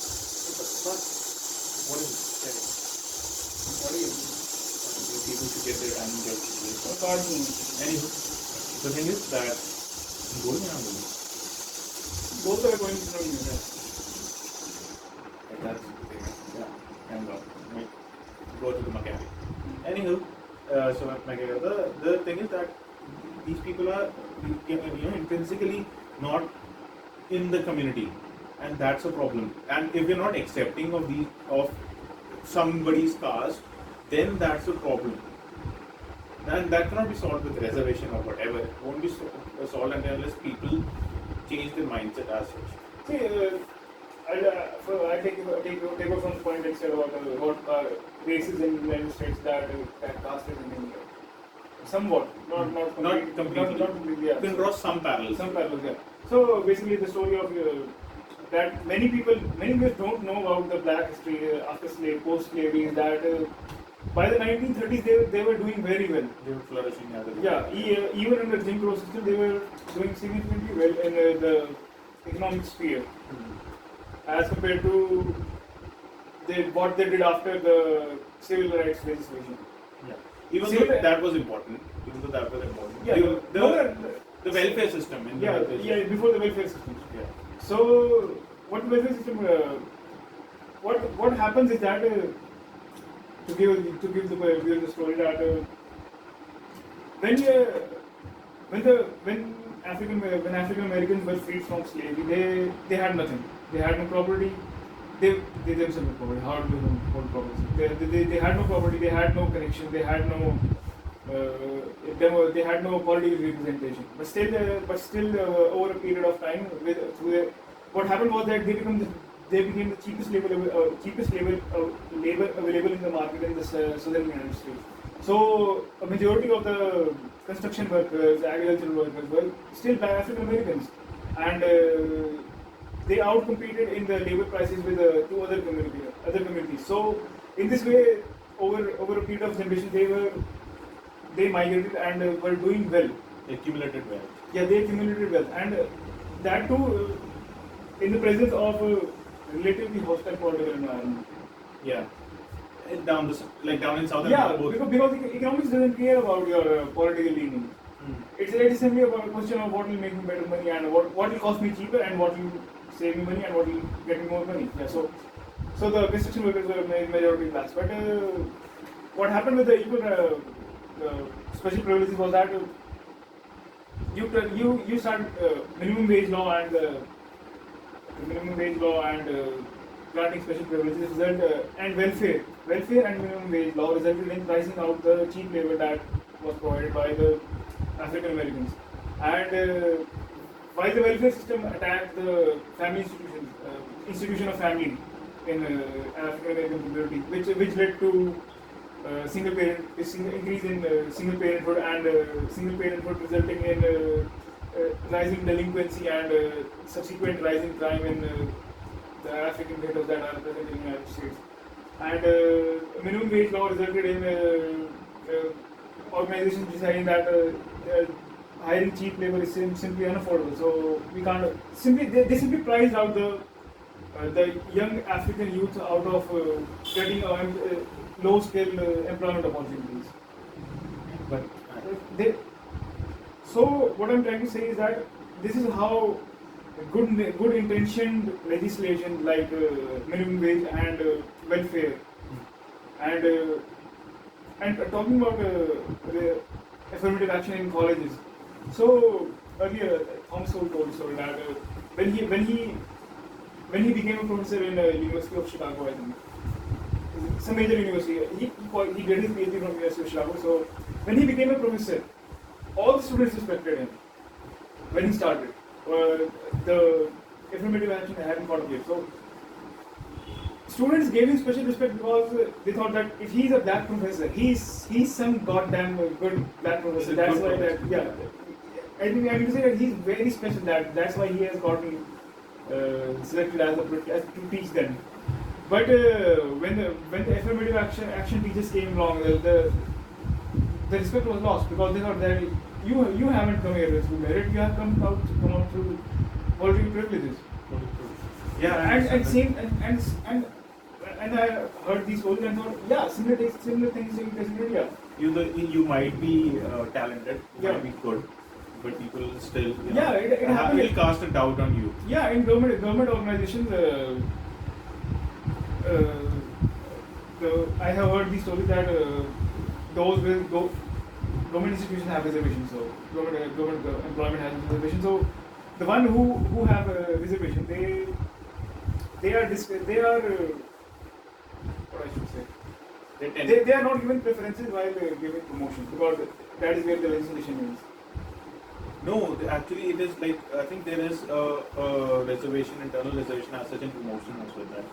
S2: what is it?
S1: What are you?
S2: People should get their animal health. Anywho, the thing is that
S1: both are going to know you.
S2: That's the thing. Yeah, and go to the mechanic. Anywho, the thing is that these people are intrinsically not in the community, and that's a problem. And if we're not accepting of somebody's caste, then that's a problem. And that cannot be solved with reservation or whatever. It won't be solved unless people change their mindset as such.
S1: See, I take over from the point that said about what races in the United States that caste is in India. Somewhat, not completely. Not completely. Yeah.
S2: You can draw some parallels.
S1: Some parallels, yeah. So basically, the story of that many people don't know about the black history after post-slavery is that. By the 1930s, they were doing very well.
S2: They were flourishing as a
S1: even under Jim Crow system, they were doing significantly well in the economic sphere, as compared to what they did after the civil rights legislation.
S2: Yeah. Even though that was important.
S1: Yeah.
S2: The welfare system.
S1: Before the welfare system.
S2: Yeah.
S1: So what welfare system? What happens is that. To give the story that when African Americans were freed from slavery, they had nothing. They had no property. They themselves were property. How do they hold property? They had no property. They had no connection. They had no political representation. But still, over a period of time, what happened was that they became the cheapest labor available in the market in the southern United States. So a majority of the construction workers, agricultural workers were still African Americans, and they outcompeted in the labor prices with two other communities. So in this way, over a period of generation, they migrated and were doing well.
S2: They accumulated wealth.
S1: Yeah, they accumulated wealth, and that too in the presence of relatively hostile political environment.
S2: Yeah. Down in southern.
S1: Yeah, because economics doesn't care about your political leaning. It's simply about a question of what will make me better money and what will cost me cheaper and what will save me money and what will get me more money. Yeah, so the construction workers were majority class. But what happened with the equal special privileges was that you start minimum wage law and granting special privileges and welfare and minimum wage law resulted in pricing out the cheap labor that was provided by the African Americans. And while the welfare system attacked the family institution of family in African American community, which led to increase in single parenthood and single parenthood resulting in rising delinquency and subsequent rising crime in the African ghettos that are present in the United States. And minimum wage law resulted in organizations deciding that hiring cheap labor is simply unaffordable. So we can't they simply priced out the young African youth out of getting low-skilled employment opportunities.
S2: But
S1: So what I'm trying to say is that this is how good intentioned legislation like minimum wage and welfare and talking about the affirmative action in colleges. So earlier Thomas Sowell told us that when he became a professor in University of Chicago, I think some major university, he did his PhD from University of Chicago. So when he became a professor, all the students respected him when he started. The affirmative action hadn't caught up yet. So students gave him special respect because they thought that if he's a black professor, he's some goddamn good black professor. That's why I think I mean to say that he's very special. That's why he has gotten selected as to teach them. But when the affirmative action teachers came along, the respect was lost because they thought that you haven't come here through merit, you have come out through political privileges.
S2: Yeah,
S1: and I heard these stories and thought, yeah, similar things in India.
S2: You might be talented, you might be good, but people still
S1: it
S2: will cast a doubt on you.
S1: Yeah, in government organizations, I have heard these stories that those with government institutions have reservations. So government employment has reservations. So the one who have a reservation, they are what I should say. They are not given preferences while giving promotions because that is where the legislation is.
S2: No, actually it is like I think there is a reservation, internal reservation as such in promotion as well. That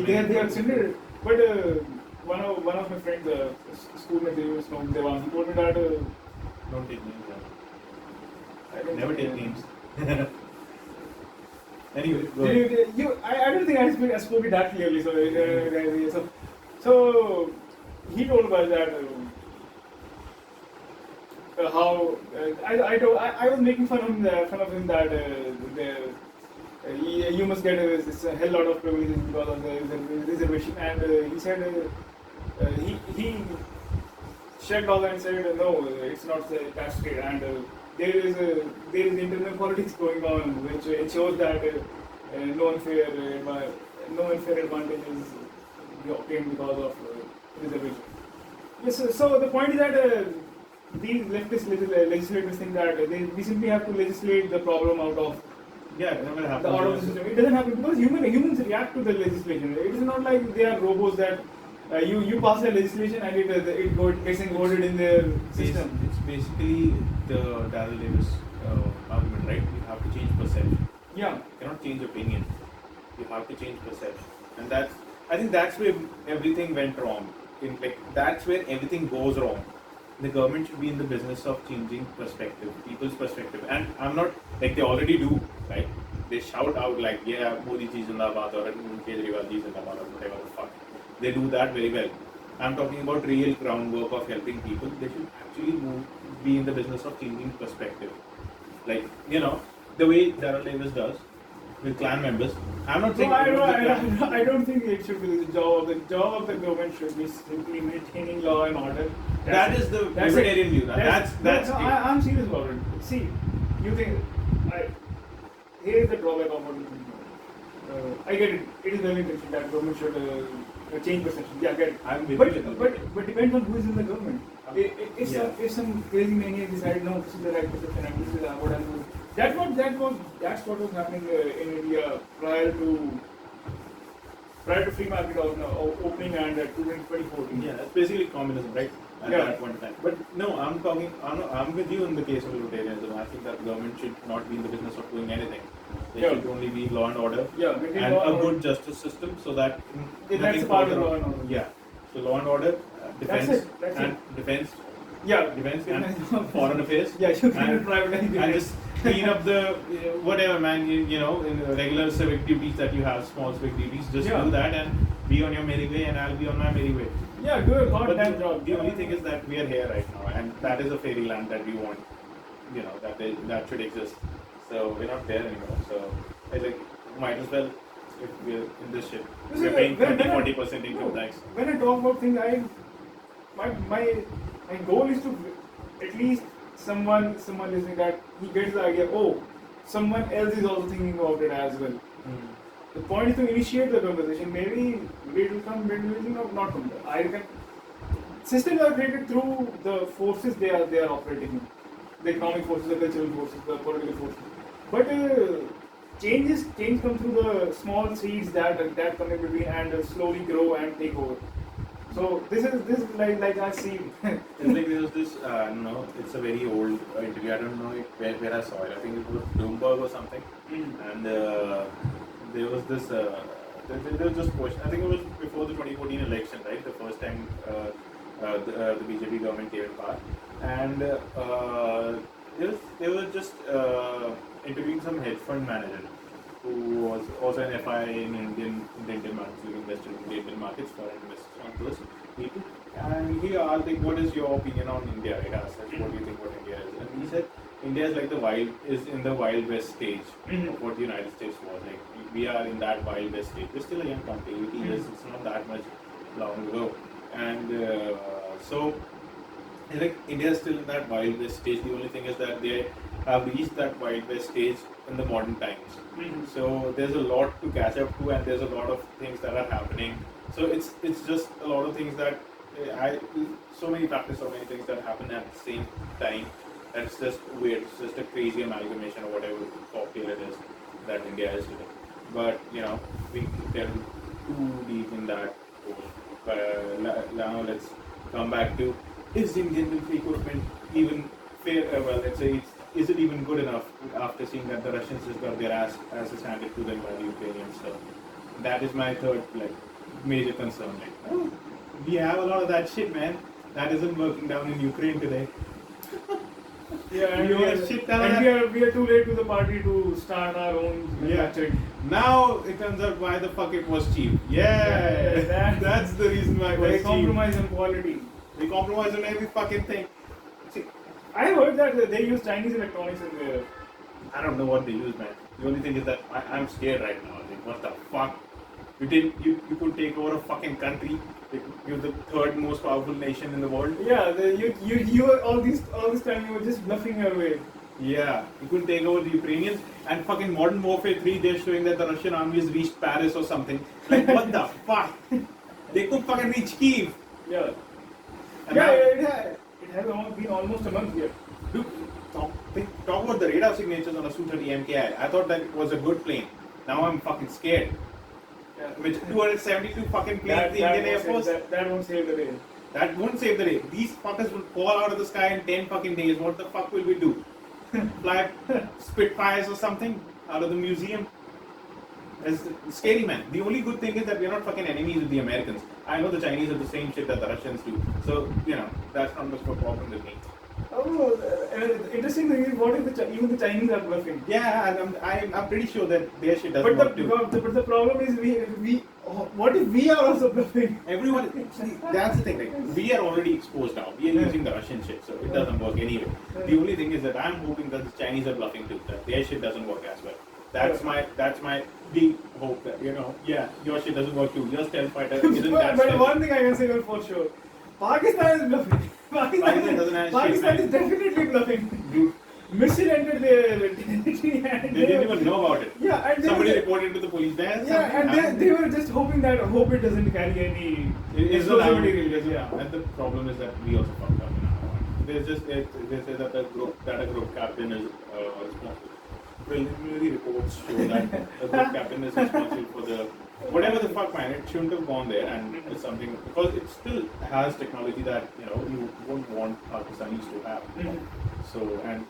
S1: they are extended, but one of my friends, schoolmate, he was from Taiwan. He told me that
S2: don't take names. Never take names. Anyway, go ahead.
S1: I don't think I spoke it that clearly. So he told us that how I was making fun of him that you must get a hell lot of privileges because of the reservation, and he said he shrugged off and said no, it's not that straight, and there is internal politics going on which ensures that no unfair advantage is obtained because of reservation. Yes, so the point is that these leftist legislators think that we simply have to legislate the problem out of
S2: it never happens.
S1: The out of the system. It doesn't happen because humans react to the legislation. It is not like they are robots that you pass the legislation and it gets encoded in their system.
S2: It's basically the Daryl Davis argument, right? You have to change perception.
S1: Yeah.
S2: You cannot change opinion. You have to change perception, and I think that's where everything went wrong. That's where everything goes wrong. The government should be in the business of changing perspective, people's perspective, and I'm not like they already do, right? They shout out like, yeah, Modi ji Zindabad or Kejriwal ji Zindabad or whatever the fuck. They do that very well. I'm talking about real groundwork of helping people. They should actually be in the business of changing perspective. Like, the way Daryl Davis does with clan members. I'm not saying.
S1: I don't think it should be the job. The job of the government should be simply maintaining law and order.
S2: That is the libertarian view.
S1: I'm serious about it. See, you think here is the drawback of what you think. I get it. It is well intentioned that government should change perception. Yeah, I get it.
S2: I'm with
S1: But,
S2: you in
S1: but depends on who is in the government. If
S2: Yeah.
S1: some crazy maniac decide no, this is the right perception and this is what I'm doing. That's what was happening in India prior to free market opening and 2014.
S2: Yeah, that's basically communism, right? At
S1: Yeah.
S2: that point in time. But no, I'm with you in the case of libertarianism. I think that the government should not be in the business of doing anything. They
S1: Yeah.
S2: should only be law and order
S1: Yeah, maintain
S2: and
S1: law
S2: a
S1: and
S2: good
S1: order.
S2: justice system so that
S1: That's
S2: nothing
S1: a part
S2: falls
S1: of law
S2: around.
S1: and order.
S2: Yeah. So law and order, defense,
S1: That's
S2: and
S1: it.
S2: defense,
S1: Yeah,
S2: defense and foreign affairs.
S1: Yeah, you can
S2: and,
S1: privatize
S2: and just clean up the whatever, man. You know, in the regular civic duties that you have, small civic duties. Just
S1: Yeah.
S2: do that and be on your merry way, and I'll be on my merry way.
S1: Yeah, do a
S2: But
S1: goddamn job.
S2: the only thing is that we are here right now, and that is a fairyland that we want. You know that should exist. So we're not there anymore. So I like might as well if we're in this shit.
S1: This
S2: We're
S1: is
S2: paying
S1: when-
S2: 30-40% income tax.
S1: When I talk about things, my goal is to at least someone listening that he gets the idea. Oh, someone else is also thinking about it as well. The point is to initiate the conversation. Maybe it will come, maybe it will not come. I reckon systems are created through the forces they are operating in, the economic forces, the cultural forces, the political forces. But change come through the small seeds that come in between and slowly grow and take over. So this is like I see.
S2: It's like there was this, no, it's a very old interview. I don't know where I saw it. I think it was Bloomberg or something. And there was this, there was just push. I think it was before the 2014 election, right? The first time the BJP government came in power. And they were just interviewing some hedge fund manager who was also an FI in the Indian markets, who invested in the Indian markets, foreign investors on those people. And he asked, like, what is your opinion on India? It asked, like, what do you think what India is? And he said, India is like in the wild west stage of what the United States was. Like, we are in that wild west stage. We're still a young country, 80 years, it's not that much long ago. And so, like, India is still in that wild west stage. The only thing is that they have reached that wild west stage in the modern times. So there's a lot to catch up to, and there's a lot of things that are happening. So it's just a lot of things that so many factors, so many things that happen at the same time. That's just weird. It's just a crazy amalgamation of whatever cocktail it is that India is today. But you know, we get too deep in that. But now let's come back to, is Indian military equipment even fair? Well, let's say is it even good enough after seeing that the Russians just got their asses handed to them by the Ukrainians? So that is my third major concern. Like, oh, we have a lot of that shit, man. That isn't working down in Ukraine today.
S1: Yeah, and
S2: We
S1: we
S2: are shit down
S1: are too late to the party to start our own manufacturing.
S2: Now it turns out why the fuck it was cheap. Yeah, that's the reason why it was
S1: They
S2: cheap.
S1: compromise on quality.
S2: We compromise on every fucking thing. See,
S1: I have heard that they use Chinese electronics in their.
S2: I don't know what they use, man. The only thing is that I'm scared right now. Like, what the fuck? You could take over a fucking country. Like, you're the third most powerful nation in the world.
S1: Yeah, you were all this time you were just bluffing your way.
S2: Yeah, you could take over the Ukrainians, and fucking Modern Warfare 3, they're showing that the Russian army has reached Paris or something. Like, what the fuck? They could fucking reach Kiev.
S1: Yeah.
S2: And
S1: Yeah,
S2: now-
S1: it has been almost a month here.
S2: Dude, talk about the radar signatures on a Su-30 MKI. I thought that it was a good plane. Now I'm fucking scared.
S1: Yeah.
S2: With 272 fucking planes, the Indian Air Force,
S1: that won't save the day.
S2: that won't save the day. These fuckers will fall out of the sky in 10 fucking days. What the fuck will we do? Fly Spitfires or something out of the museum? It's scary, man. The only good thing is that we're not fucking enemies with the Americans. I know the Chinese are the same shit that the Russians do. So, you know, that's not much of a problem with me.
S1: Oh, interesting thing is, what if even the Chinese are bluffing?
S2: Yeah, I'm pretty sure that their shit doesn't
S1: But
S2: work too.
S1: the problem is what if we are also bluffing?
S2: Everyone, see, that's the thing. Like, we are already exposed now. We are using the Russian shit, so it doesn't work anyway. The only thing is that I'm hoping that the Chinese are bluffing too. That their shit doesn't work as well. That's my big hope that your shit doesn't work too. Your stealth fighter isn't that
S1: But
S2: stealthy.
S1: one thing I can say for sure, Pakistan is bluffing.
S2: Pakistan doesn't have shit,
S1: Pakistan
S2: man.
S1: is definitely bluffing.
S2: Dude,
S1: missile entered their territory and
S2: They didn't even know about it.
S1: Yeah, and
S2: Somebody
S1: they were,
S2: reported to the police there.
S1: yeah, and they were just hoping that hope it doesn't carry any
S2: It's
S1: explosive
S2: allowed.
S1: material. Yeah.
S2: And the problem is that we also fucked up in our one. There's just they say that a group captain is responsible. Preliminary reports show that the group captain is responsible for the whatever the fuck, man. It shouldn't have gone there, and it's something because it still has technology that you wouldn't want Pakistanis to have. So and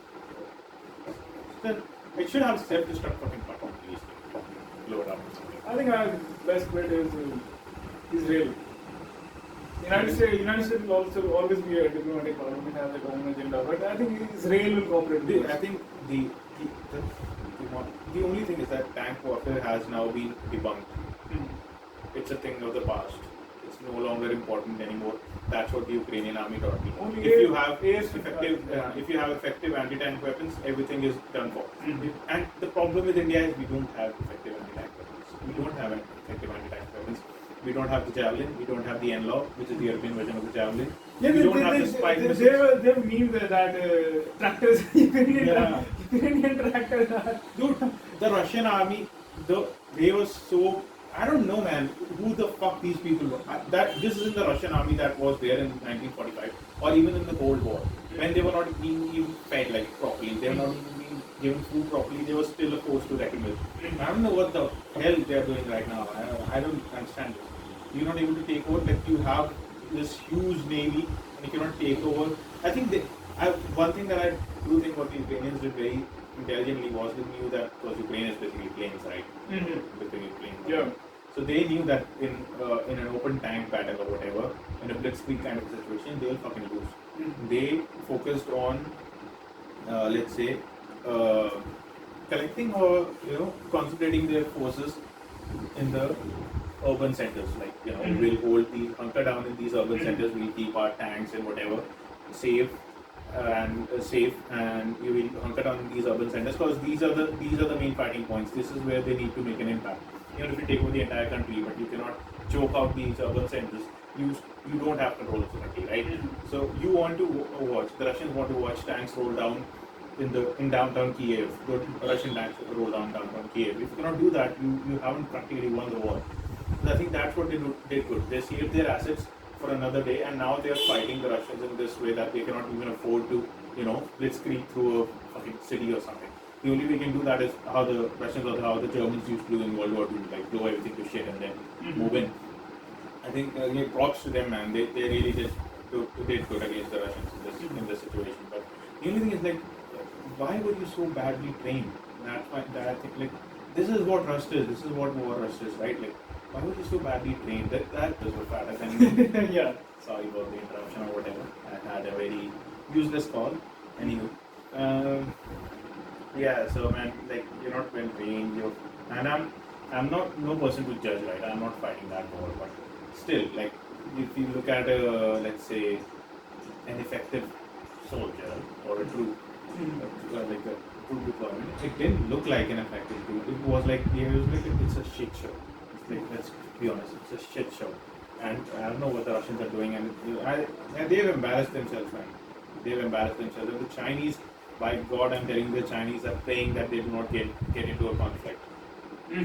S2: then it should have self-destruct fucking button at least. Blow it up or something.
S1: I think our best bet is Israel. United States will also always be a diplomatic power. It has its own agenda, but I think Israel will cooperate.
S2: I think the only thing is that tank warfare has now been debunked. It's a thing of the past. It's no longer important anymore. That's what the Ukrainian army taught me.
S1: Only
S2: If you have
S1: effective,
S2: if you have effective anti-tank weapons, everything is done for. And the problem with India is we don't have effective anti-tank weapons. We don't have effective anti-tank weapons. We don't have the javelin. We don't have the NLAW, which is the European version of the javelin.
S1: Yeah,
S2: we don't have the spike missiles.
S1: They have memes that tractors, Ukrainian tractors are.
S2: Dude, the Russian army, they were so. I don't know, man, who the fuck these people were. This isn't the Russian army that was there in 1945 or even in the Cold War when they were not being even fed like properly. They were not even being given food properly. They were still a force to reckon with. I don't know what the hell they are doing right now. I don't understand this. You're not able to take over. Like you have this huge navy and you cannot take over. I think one thing that I do think what the Ukrainians did very intelligently was they knew that because Ukraine is basically plains, right? Basically plains.
S1: Yeah.
S2: So they knew that in an open tank battle or whatever, in a blitzkrieg kind of situation, they'll fucking lose. They focused on, let's say, collecting or concentrating their forces in the urban centers. Like we'll hold these hunker down in these urban centers. We'll keep our tanks and whatever safe. And you will hunker down in these urban centers because these are the main fighting points. This is where they need to make an impact. Even if you take over the entire country, but you cannot choke out these urban centers. You don't have control of the country, right? So you want to watch. The Russians want to watch tanks roll down in downtown Kiev. The Russian tanks roll down downtown Kiev. If you cannot do that, you haven't practically won the war. So I think that's what they did good. They saved their assets for another day, and now they are fighting the Russians in this way that they cannot even afford to, blitzkrieg through a fucking city or something. The only way you can do that is how the Russians or how the Germans used to do in World War II, like blow everything to shit and then move in. I think props to them, man. They really did good against the Russians in this situation. But the only thing is like, why were you so badly trained? That's why I think like this is what rust is. This is what war rust is, right? Like, why were you so badly trained? That was a fat anyway.
S1: Yeah.
S2: Sorry about the interruption or whatever. I had a very useless call. Anywho. Yeah, so man, like you're not well trained, and I'm not no person to judge, right? I'm not fighting that war, but still, like if you look at let's say an effective soldier or a troop, like a troop deployment, it didn't look like an effective troop. It was like it's a shit show. Like, let's be honest, it's a shit show. And I don't know what the Russians are doing, and they've embarrassed themselves, man. They've embarrassed themselves. And the Chinese, by God, I'm telling you, the Chinese are praying that they do not get into a conflict.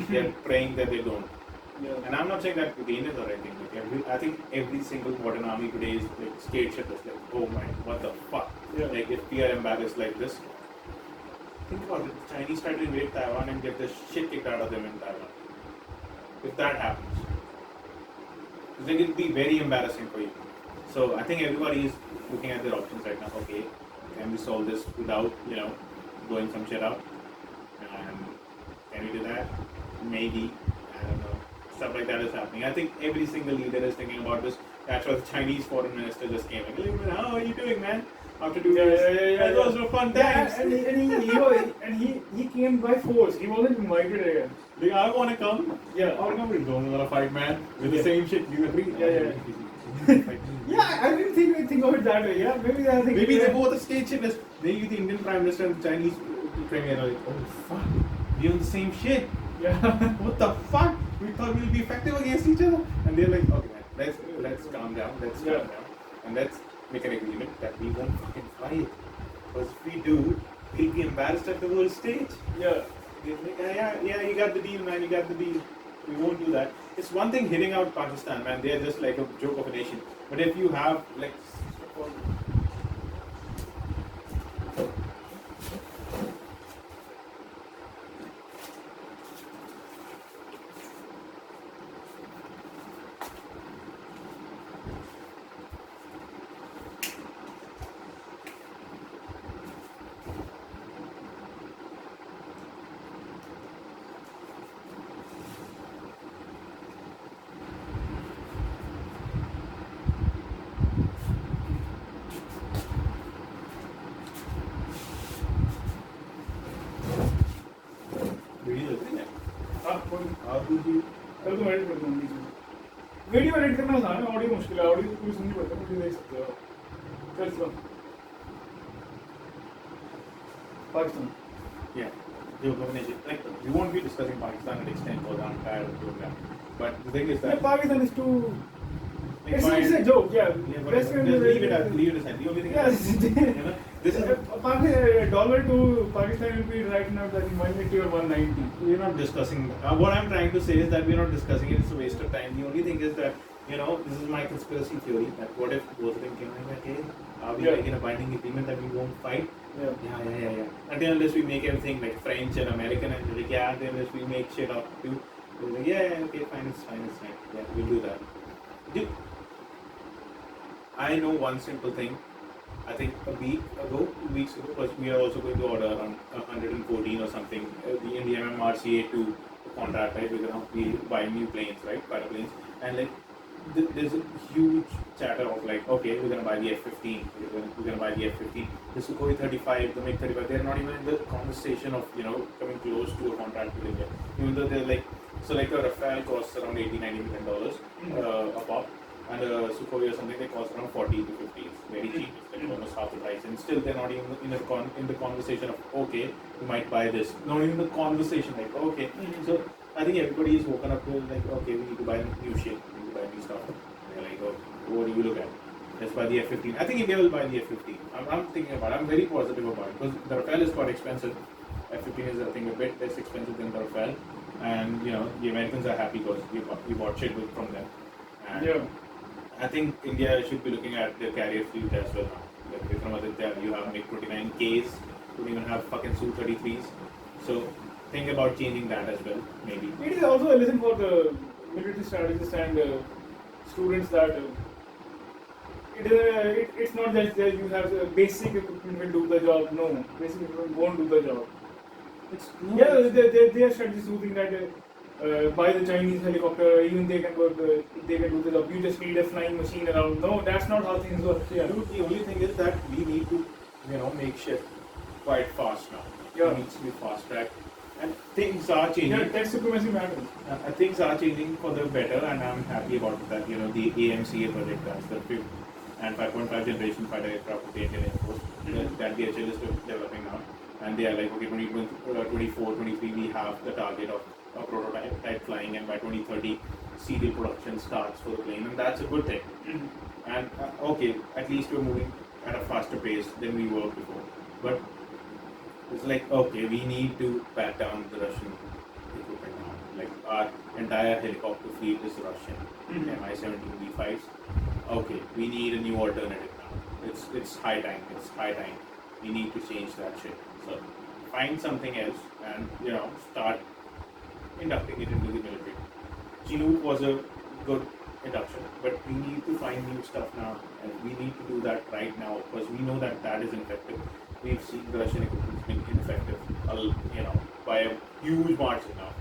S2: They're praying that they don't.
S1: Yeah.
S2: And I'm not saying that Ukrainians are anything. Like I think every single modern army today is like scared shitless. Like, oh my, what the fuck?
S1: Yeah.
S2: Like if we are embarrassed like this, think about it. The Chinese try to invade Taiwan and get the shit kicked out of them in Taiwan. If that happens, then it'll be very embarrassing for you. So I think everybody is looking at their options right now. Okay, can we solve this without blowing some shit up? And can we do that? Maybe. I don't know. Stuff like that is happening. I think every single leader is thinking about this. That's why the Chinese foreign minister just came in. How are you doing, man? After 2 years,
S1: yeah.
S2: Those were fun times.
S1: And he came by force. He wasn't invited again.
S2: Like, I want to come.
S1: Yeah.
S2: I want to don't want to fight, man. With the same shit. You agree?
S1: Yeah. Yeah, I didn't think of it that way. Yeah, maybe
S2: they both are state shitless. Maybe the Indian Prime Minister and the Chinese Premier are like, oh fuck, we're on the same shit.
S1: Yeah.
S2: What the fuck? We thought we'll be effective against each other, and they're like, okay, man, let's calm down. Let's calm down, and let's make an agreement that we won't fucking fight. Because if we do, He'll be embarrassed at the world stage.
S1: Yeah.
S2: He'll be like, yeah, you got the deal, man, you got the deal. We won't do that. It's one thing hitting out Pakistan, man. They're just like a joke of a nation. But if you have like video लग रही है आप भी
S1: कल तो edit कर दूंगी video edit करना आसान है ऑडियो मुश्किल है ऑडियो तो पूरी सुननी पड़ता है मुझे देख सकते हो चल चलो Pakistan
S2: Yeah, like we won't be discussing Pakistan and extent for the entire program. But the thing is that
S1: Pakistan is too.
S2: like,
S1: It's a joke, yeah.
S2: Yeah, but just leave it aside. The only thing is, you know, this is
S1: dollar to Pakistan will be right now that 180 or 190.
S2: we're not discussing. What I'm trying to say is that we're not discussing it. It's a waste of time. The only thing is that this is my conspiracy theory. That what if both of them came like, okay, are we like in a binding agreement that we won't fight? Yeah. Until unless we make everything like French and American and like, until unless we make shit up too. We're like, okay, fine, it's fine. Yeah, we'll do that. Dude, I know one simple thing. I think a week ago, 2 weeks ago, because we are also going to order around 114 or something in the MMRCA to contract, right? We're going to be buying new planes, right? Fighter planes. And like, there's a huge chatter of like, okay, we're going to buy the F-15. We're going to buy the F-15. The Sukhoi 35, the MiG-35, they're not even in the conversation of, coming close to a contract with India. Even though they're like, so like a Rafale costs around $80-90 million a pop. And a Sukhoi or something, they cost around 40 to 50. It's very cheap. It's like almost half the price. And still, they're not even in the conversation of, okay, we might buy this. Not even the conversation, like, okay. So, I think everybody is woken up to, like, okay, we need to buy new shit. We need to buy new stuff. And they're like, okay, what do you look at? Let's buy the F-15. I think India will buy the F-15. I'm thinking about it. I'm very positive about it. Because the Rafale is quite expensive. F-15 is, I think, a bit less expensive than the Rafale. And, the Americans are happy because we bought shit from them. And I think India should be looking at their carrier fleet as well now. Like Vikramaditya, you have MiG-29Ks, you don't even have fucking Su-33s. So think about changing that as well, maybe.
S1: It is also a lesson for the military strategists and students that it's not just that you have basic equipment will do the job. No, basic equipment won't do the job. They are strategists who think that buy the Chinese helicopter, even they can work, they can do the job. You just need a flying machine around. No, that's not how things work. Yeah.
S2: Dude, the only thing is that we need to, make shit quite fast now.
S1: Yeah.
S2: It needs to be fast tracked. And things are changing.
S1: Yeah, tech supremacy matters.
S2: Things are changing for the better, and I'm happy about that. The AMCA project, that's the 5th and 5.5 generation fighter aircraft of the Indian Air Force that DHL is developing now. And they are like, okay, 2024, 23, we have the target of a prototype type flying, and by 2030, serial production starts for the plane, and that's a good thing. And okay, at least we're moving at a faster pace than we were before. But it's like, okay, we need to pat down the Russian equipment now. Like, our entire helicopter fleet is Russian. Mi-17 V5s. Okay, we need a new alternative now. It's high time. We need to change that shit. So find something else and start inducting it into the military. Chinook was a good induction, but we need to find new stuff now, and we need to do that right now because we know that is ineffective. We've seen the Russian equipment being ineffective, by a huge margin now.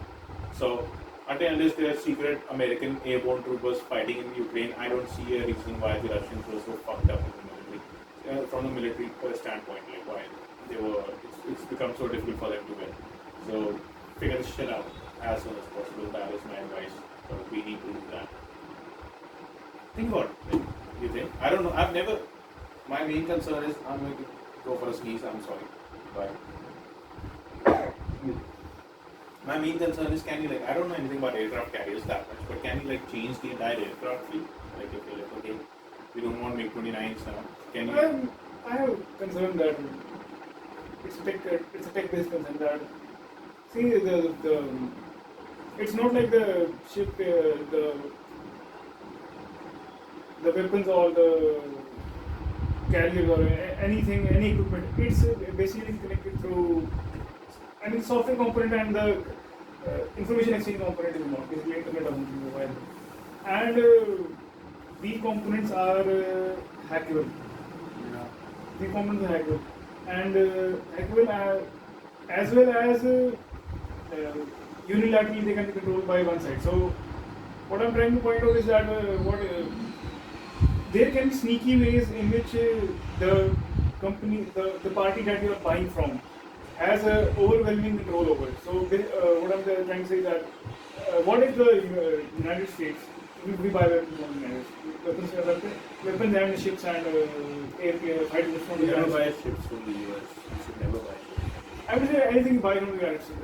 S2: So unless there are secret American airborne troopers fighting in Ukraine, I don't see a reason why the Russians were so fucked up in the military. From a military standpoint, like why they were, it's become so difficult for them to win. So figure this shit out as soon as possible. That is my advice. So we need to do that. Think about it. Like, you think? I don't know. I've never. My main concern is I'm going to go for a sneeze. I'm sorry. But my main concern is, can you I don't know anything about aircraft carriers that much, but can you change the entire aircraft fleet? Like if you're okay, we don't want MiG-29s now. Can you?
S1: I have concern that it's a tech based concern that see the it's not like the ship the weapons or the carriers or anything, any equipment. It's basically connected through, I mean, software component and the information exchange component is not basically Internet of Things mobile. And these components are hackable.
S2: Yeah.
S1: These components are hackable, and hackable as well as unilaterally they can be controlled by one side. So what I'm trying to point out is that there can be sneaky ways in which the company, the party that you are buying from, has overwhelming control over it. So what I'm trying to say is that what if the United States, we buy weapons from the United States, weapons and ships and fighters from the
S2: You
S1: United
S2: never buy
S1: States.
S2: ships from the US. You should never buy ships.
S1: I would say anything you buy from the United States,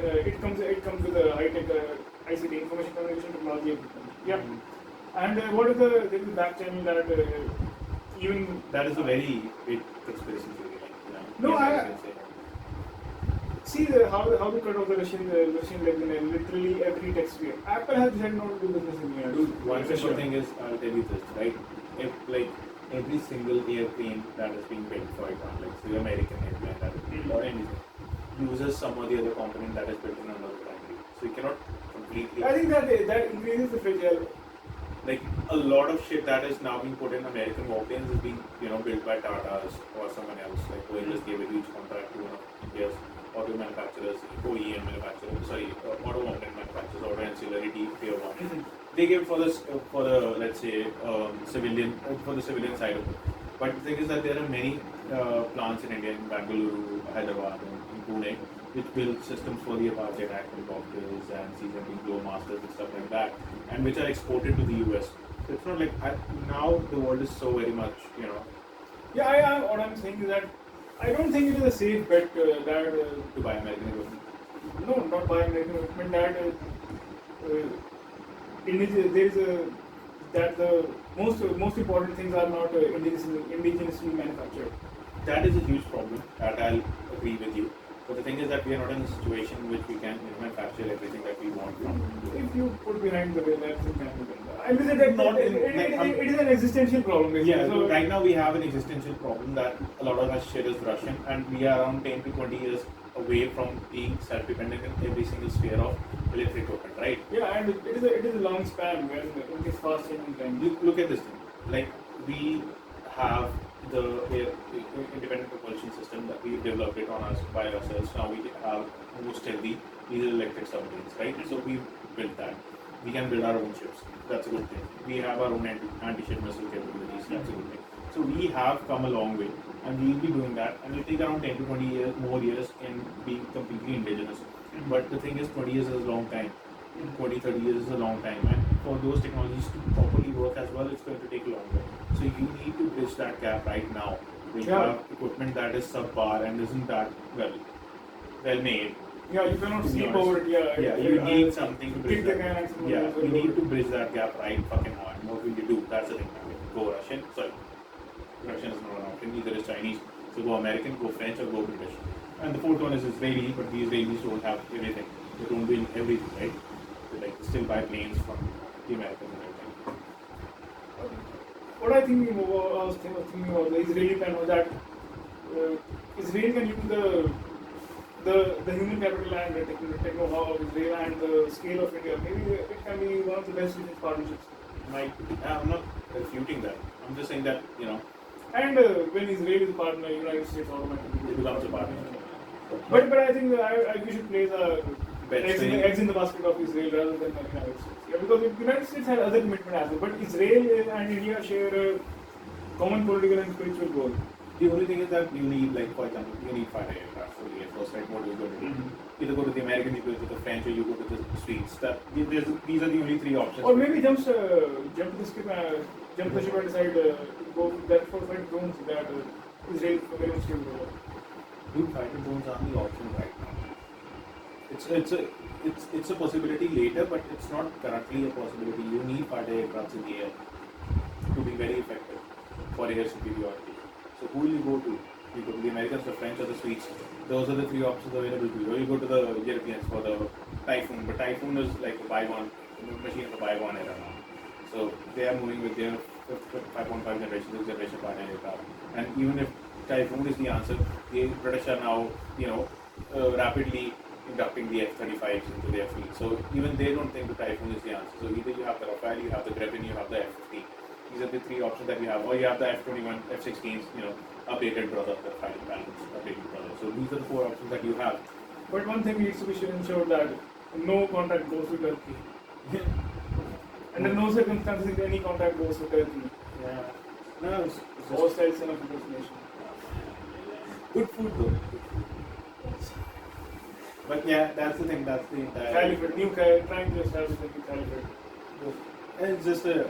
S1: it comes with a high-tech ICT, information communication technology equipment. Yeah. And what if there is a back channel that even...
S2: That is a very big conspiracy theory.
S1: No,
S2: Yes,
S1: I-
S2: can say.
S1: See how they cut off the Russian legs in literally every tech sphere. Apple has decided not to do business in the United
S2: Dude,
S1: States.
S2: one simple thing is, I'll tell you this, right? If like every single airplane that is being built, for example, like the American airplane that is built or anything, uses some or the other component that is built in another country. So you cannot completely.
S1: I think that increases the fragile.
S2: Like a lot of shit that is now being put in American warplanes is being built by Tata's or someone else. Like Boeing just gave a huge contract to one of India's auto manufacturers, OEM manufacturers, auto component manufacturers, auto ancillary tier one. They give for this for the let's say civilian for the civilian side of it. But the thing is that there are many plants in India, in Bangalore, Hyderabad, in Pune, which build systems for the Apache attack helicopters and C-17 Glowmasters and stuff like that, and which are exported to the US. So it's not like now the world is so very much,
S1: Yeah, what I'm saying is that I don't think it is a safe bet that
S2: to buy American equipment.
S1: no, not buying American equipment. That there is a that the most important things are not indigenously manufactured.
S2: That is a huge problem. That I'll agree with you. But the thing is that we are not in a situation in which we can manufacture everything that we want from.
S1: If you put behind the wheel, everything can be done. I mean, that
S2: Not in-
S1: it is an existential problem. Basically.
S2: Yeah,
S1: So,
S2: right now we have an existential problem that a lot of our shit is Russian, and we are around 10 to 20 years away from being self-dependent in every single sphere of military equipment, right?
S1: yeah, and it is a long span when in this fast changing time.
S2: Look at this thing. Like, we have the independent propulsion system that we've developed it on us by ourselves. Now we have more stealthy diesel electric submarines, right? So we've built that. We can build our own ships. That's a good thing. We have our own anti-ship missile capabilities. That's a good thing. So we have come a long way, and we'll be doing that. And it'll take around 10 to 20 more years in being completely indigenous. But the thing is, 20 years is a long time. 20, 30 years is a long time. And for those technologies to properly work as well, it's going to take longer. So you need to bridge that gap right now. We have equipment that is subpar and isn't that well made.
S1: Yeah, you cannot
S2: To be
S1: sleep
S2: honest.
S1: over it. Yeah,
S2: You need something to bridge
S1: kick the
S2: that.
S1: can and
S2: Yeah, you need to bridge that gap right fucking hard. What will you do? That's the thing. Go Russian. Sorry, Russian is not an option. Neither is Chinese. So go American, go French, or go British. And the fourth one is Israeli, but the Israelis don't have everything. They don't win everything, right? They still buy planes from the Americans and everything.
S1: What I was thinking about the Israeli plan was that Israel can use the human capital and the techno-how of Israel and the scale of India. Maybe it can be one of the best business partnerships.
S2: I'm not refuting that. I'm just saying that,
S1: And when Israel is a partner, United States automatically
S2: it becomes a partner.
S1: But I think we should place
S2: Bets
S1: eggs in the basket of Israel rather than the United States. Yeah, because the United States has other commitment as well, but Israel and India share a common political and spiritual goal.
S2: The only thing is that you need, like, for example, you need fighter aircraft for the Air Force, right? What are you going to do? Either go to the Americans, you go to the French, or you go to the Swedes. These are the only three options.
S1: Or maybe jump to the ship and decide to go that for fight drones that Israel is very much capable of.
S2: Dude, fighter drones are the option right now. It's a possibility later, but it's not currently a possibility. You need fighter aircraft in the air to be very effective for air superiority. So who will you go to? You go to the Americans, the French, or the Swedes. Those are the three options available to you. Or you go to the Europeans for the Typhoon, but Typhoon is like a bygone machine of the bygone era now. So they are moving with their 5.5 generation, 6th generation partner aircraft. And even if Typhoon is the answer, the British are now, rapidly inducting the F-35s into their fleet. So even they don't think the Typhoon is the answer. So either you have the Rafale, you have the Gripen, you have the F-15. These are the three options that you have. Or you have the F-21, F-16s, updated brother, the fighting balance, updated brother. So these are the four options that you have.
S1: But one thing needs to be ensured that no contact goes to Turkey. Under no circumstances any contact goes to Turkey.
S2: Yeah. No, it's
S1: hostile son of impersonation.
S2: Good food though. But yeah, that's the thing. That's the entire
S1: Caliphate. Trying to establish a new caliphate.
S2: And it's just a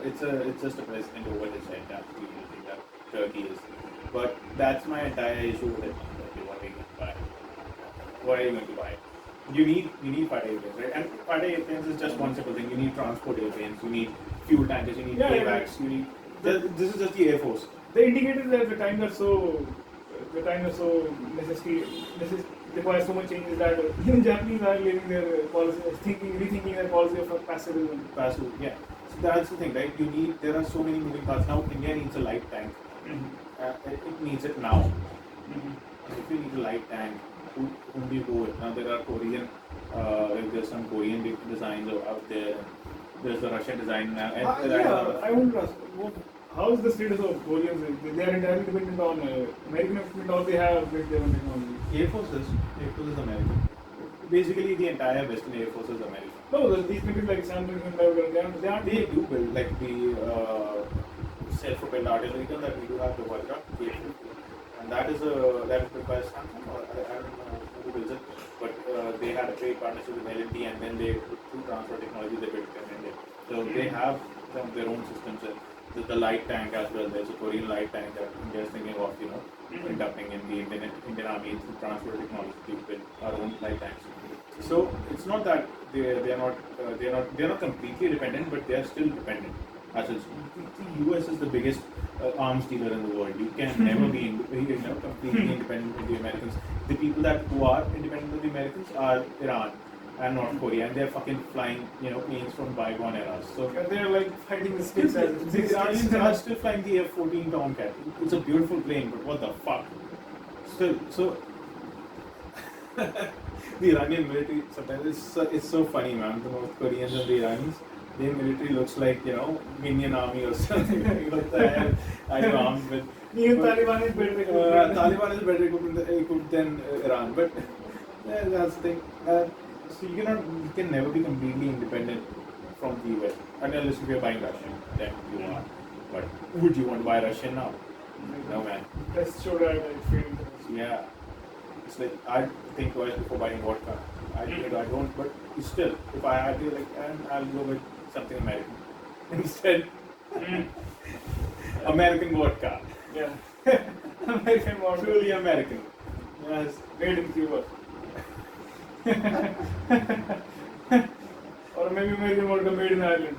S2: president over his head. That's the only thing that Turkey is. But that's my entire issue with it. What are you going to buy? What are you going to buy? You need fighter airplanes, right? And fighter airplanes is just one simple thing. You need transport airplanes. You need fuel tankers. You need AWACS. You need. This is just the Air Force.
S1: They indicated that the times are so require so much changes that even Japanese are leaving their policy, rethinking their policy of pacifism.
S2: Passive, yeah. So that's the thing, right? There are so many moving parts. Now India needs a light tank.
S1: Mm-hmm.
S2: It needs it now.
S1: Mm-hmm.
S2: If you need a light tank, whom do you go with? Now there are Korean, there's some Korean designs out there. There's the Russian design now.
S1: I wonder how is the status of Koreans? They are entirely dependent on American equipment, or they have their own technology.
S2: Air Force is American. Basically, the entire Western Air Force is American.
S1: No, these countries like Samsung and
S2: They do build like the self-propelled artillery gun that we do have, the Vajra, and that is built by Samsung, or I don't know who builds it, but they had a trade partnership with L&T, and then they through transfer technology they built it in India. So they have some of their own systems. The light tank as well. There's a Korean light tank that India is thinking of, inducting in the Indian Army through transfer technology to build our own light tanks. So it's not that they're not completely dependent, but they're still dependent. As the US is the biggest arms dealer in the world. You can never be completely independent of the Americans. The people who are independent of the Americans are Iran and North Korea, and they're fucking flying, planes from bygone eras. So
S1: they're like fighting the space.
S2: The Iranians are still flying the F-14 Tomcat. It's a beautiful plane, but what the fuck? Still, so the Iranian military sometimes it's so funny, man. The North Koreans and the Iranians, their military looks like Minion army or something. What the hell? I know arms, but
S1: Taliban is better.
S2: Taliban is better equipped than Iran, but that's the thing. So you can never be completely independent from the US unless if you're buying Russian, then you are. But would you want to buy Russian now? No, man.
S1: Let's show that it's failed.
S2: Yeah. It's like I think twice before buying vodka. I don't, but still, if I had to, I'll go with something American instead. American vodka.
S1: Yeah. American vodka.
S2: Truly American. Yes.
S1: Made in Cuba. Or maybe American vodka made in Ireland.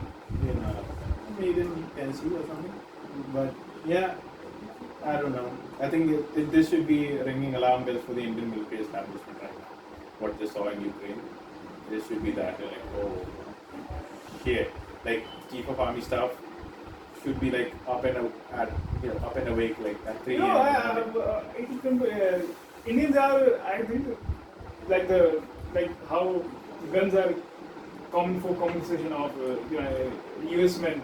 S2: Made in Tennessee or something. But yeah, I don't know. I think this should be ringing alarm bells for the Indian military establishment right now. What they saw in Ukraine, this should be that. They're like, oh shit. Like chief of army staff should be like up and awake like at 3 a.m.
S1: Indians are, I think, like how guns are common for conversation of US men.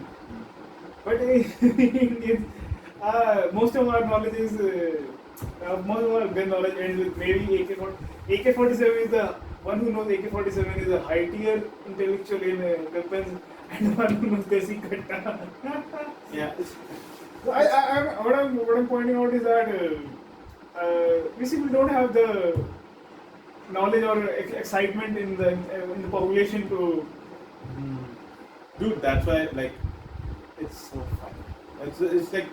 S1: But Indians, most of our knowledge is most of our gun knowledge ends with maybe AK-47 is the one who knows AK-47 is a high tier intellectual in weapons, and one who knows Desi Katta.
S2: Yeah.
S1: What I'm pointing out is that we simply don't have the knowledge or excitement in the population to.
S2: Dude, that's why it's so funny. It's like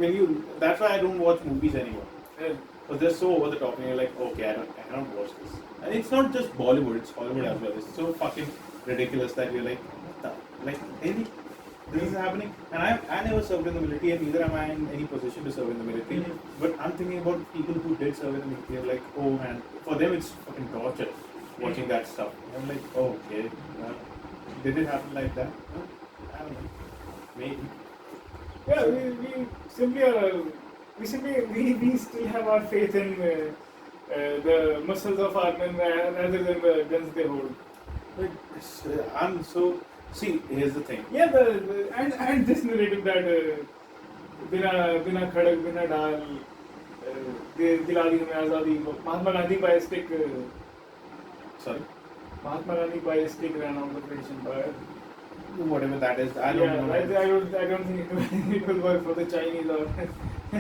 S2: that's why I don't watch movies anymore. Because they're so over the top, and you're like, okay, I don't watch this. And it's not just Bollywood; it's Hollywood as well. It's so fucking ridiculous that you're like, what the, really? This is happening, and I never served in the military, and neither am I in any position to serve in the military. But I'm thinking about people who did serve in the military. Like, oh man, for them it's fucking torture watching that stuff. And I'm like, oh, okay, did it happen like that? I don't know, maybe.
S1: Yeah, we simply are. We still have our faith in the muscles of our men rather than the guns they hold.
S2: But I'm so. See, here's the thing.
S1: Yeah, and this narrative that बिना खड़क बिना डाल दिला दी हमें आज़ादी Mahatma Gandhi by a stick.
S2: Sorry.
S1: Mahatma Gandhi by a stick ran out of the British Empire.
S2: Whatever that is, I don't know.
S1: I don't think it will work for the Chinese or.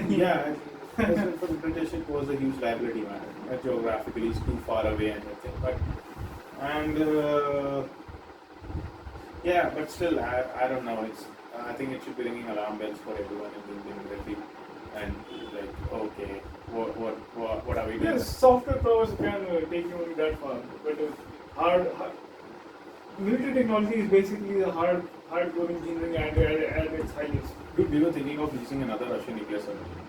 S2: Yeah, for the British it was a huge liability, man. Geographically, it's too far away and everything. Yeah, but still, I don't know. I think it should be ringing alarm bells for everyone in the Indian military. And like, okay, what are we doing?
S1: Yes, software powers can take you only that far, but hard military technology is basically the hardcore engineering at its highest.
S2: Dude, we were thinking of leasing another Russian nuclear submarine.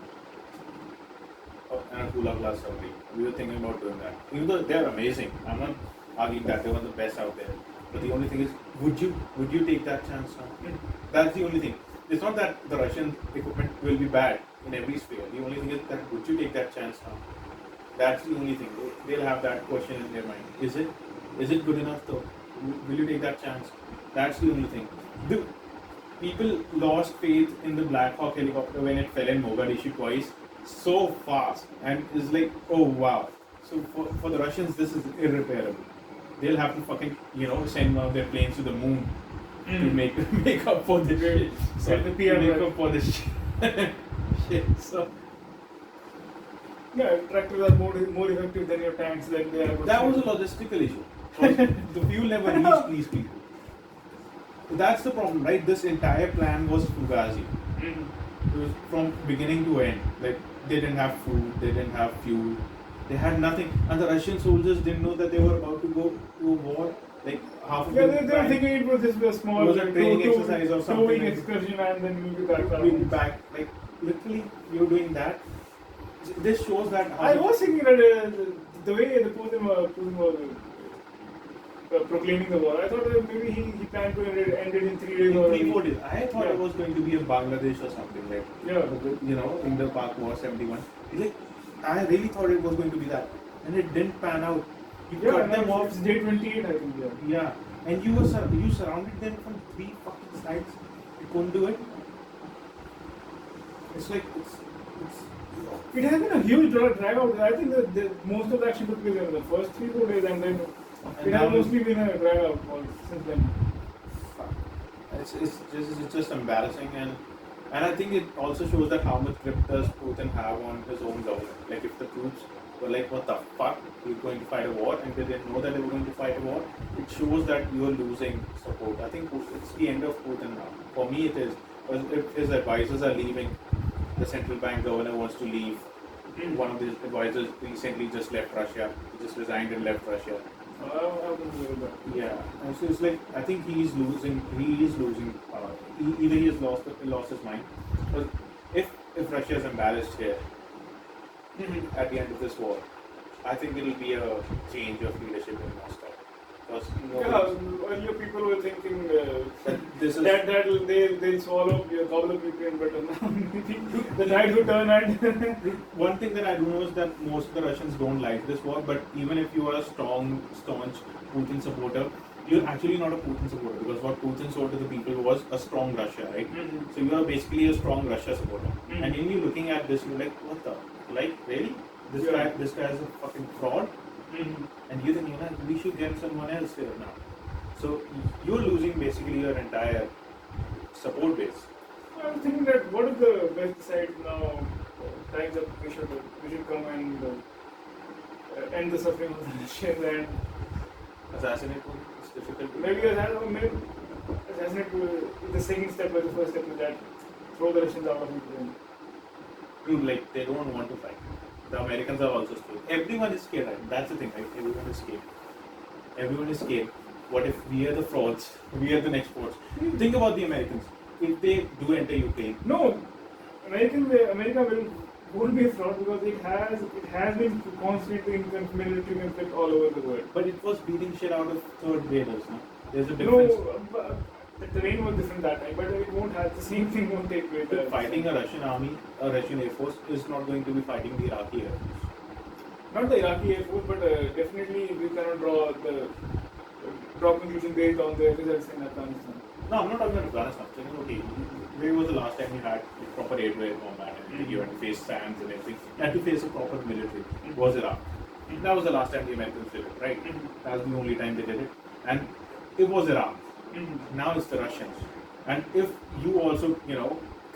S2: And a Kula class submarine. We were thinking about doing that. Even though they are amazing, I'm not arguing that they were the best out there. But the only thing is, would you take that chance now? That's the only thing. It's not that the Russian equipment will be bad in every sphere. The only thing is that would you take that chance now? That's the only thing. They'll have that question in their mind. Is it good enough though? Will you take that chance? That's the only thing. The people lost faith in the Black Hawk helicopter when it fell in Mogadishu twice so fast, and it's like, oh wow. So for the Russians, this is irreparable. They'll have to fucking send one of their planes to the moon to make up for the shit. So
S1: the PR
S2: make up for this shit. So
S1: yeah, tractors are more effective than your tanks. Like they are.
S2: That was a logistical issue. The fuel never reached these people. That's the problem, right? This entire plan was fugazi. It was from beginning to end. Like they didn't have food, they didn't have fuel, they had nothing, and the Russian soldiers didn't know that they were about to go to a war. Like half of
S1: they were thinking it was just a small
S2: training exercise or something.
S1: Towing excursion, and then we'll be back.
S2: We'll be back. Like literally, you're doing that. This shows that.
S1: I was thinking that the way the Putin was proclaiming the war, I thought that maybe he planned to end it in 3 days or
S2: 3-4 days. I thought it was going to be a Bangladesh or something like. Indo Pak War 71. Like I really thought it was going to be that, and it didn't pan out. You cut them off.
S1: It's day 28, I think.
S2: Yeah, and you surrounded them from 3 fucking sides. You couldn't do it. It's like
S1: it has been a huge drag out. I think that most of the action took place in the first 3-4 days, and then it has mostly been a drag out since then.
S2: It's just embarrassing, and I think it also shows that how much grip does Putin have on his own government. Like if the troops were like, what the fuck, we're going to fight a war, and they didn't know that they were going to fight a war, it shows that you're losing support. I think it's the end of Putin now. For me it is. If his advisors are leaving, the central bank governor wants to leave. One of his advisors recently just left Russia. He just resigned and left Russia. Yeah, and so it's like I think he is losing. Either he has lost his mind, but if Russia is embarrassed here at the end of this war, I think it will be a change of leadership in Moscow.
S1: Earlier people were thinking they'll gobble up Ukraine better now. The tide will turn, and
S2: one thing that I do know is that most of the Russians don't like this war. But even if you are a staunch Putin supporter, you're actually not a Putin supporter, because what Putin showed to the people was a strong Russia, right? So you are basically a strong Russia supporter. And when you're looking at this, you're like, what the? Like, really? This guy is a fucking fraud? And you think, we should get someone else here now. So you're losing basically your entire support base.
S1: I'm thinking that what if the West side now times up, we should come and end the suffering of the Russians and
S2: assassinate them. It's difficult.
S1: Maybe assassinate the second step, or the first step is that throw the Russians out of Ukraine.
S2: Dude, like they don't want to fight. The Americans are also scared. Everyone is scared, right? That's the thing, right? Everyone is scared. Everyone is scared. What if we are the frauds? We are the next frauds. Think about the Americans. if they do enter Ukraine,
S1: No, America won't be a fraud because it has been constantly in military conflict all over the world.
S2: but it was beating shit out of third graders. No, there's a
S1: No,
S2: difference.
S1: but the terrain was different that time, but it won't have the same thing. Won't take place.
S2: Fighting a Russian army, a Russian air force is not going to be fighting the Iraqi air force.
S1: Not the Iraqi air force, but definitely we cannot draw conclusion based on the results in Afghanistan.
S2: No, I'm not talking about Afghanistan. I'm saying, okay, where was the last time you had proper air-to-air combat and you had to face SAMs and everything? You had to face a proper military. It was Iraq. That was the last time the Americans did it, right? That was the only time they did it. And it was Iraq. Now it's the Russians. And if you also,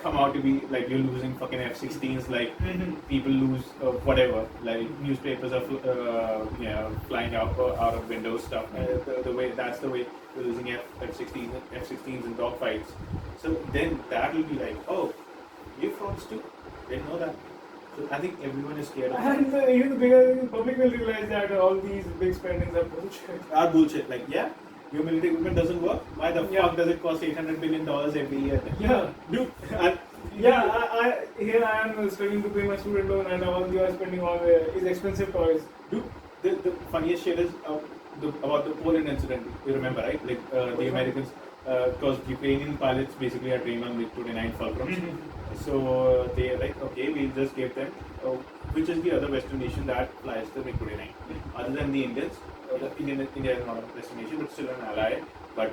S2: come out to be like you're losing fucking F-16s, like people lose whatever, like newspapers are flying out of windows stuff. That's the way we're losing F-16s in dogfights. So then that will be like, oh, you frauds too. Didn't know that. So I think everyone is scared of that.
S1: And even the bigger public will realize that all these big spendings are bullshit.
S2: Like, yeah, your military equipment doesn't work. Why the fuck does it cost $800 billion every year?
S1: Yeah.
S2: Dude,
S1: I am struggling to pay my student loan, and all you are spending on is expensive toys.
S2: Dude, the funniest shit is about the Poland incident. You remember, right? Like the Americans, because Ukrainian pilots basically are trained on MiG-29 Fulcrums. So they're like, okay, we'll just give them, which is the other Western nation that flies the MiG-29. Other than the Indians, India is not a Western nation, but still an ally. But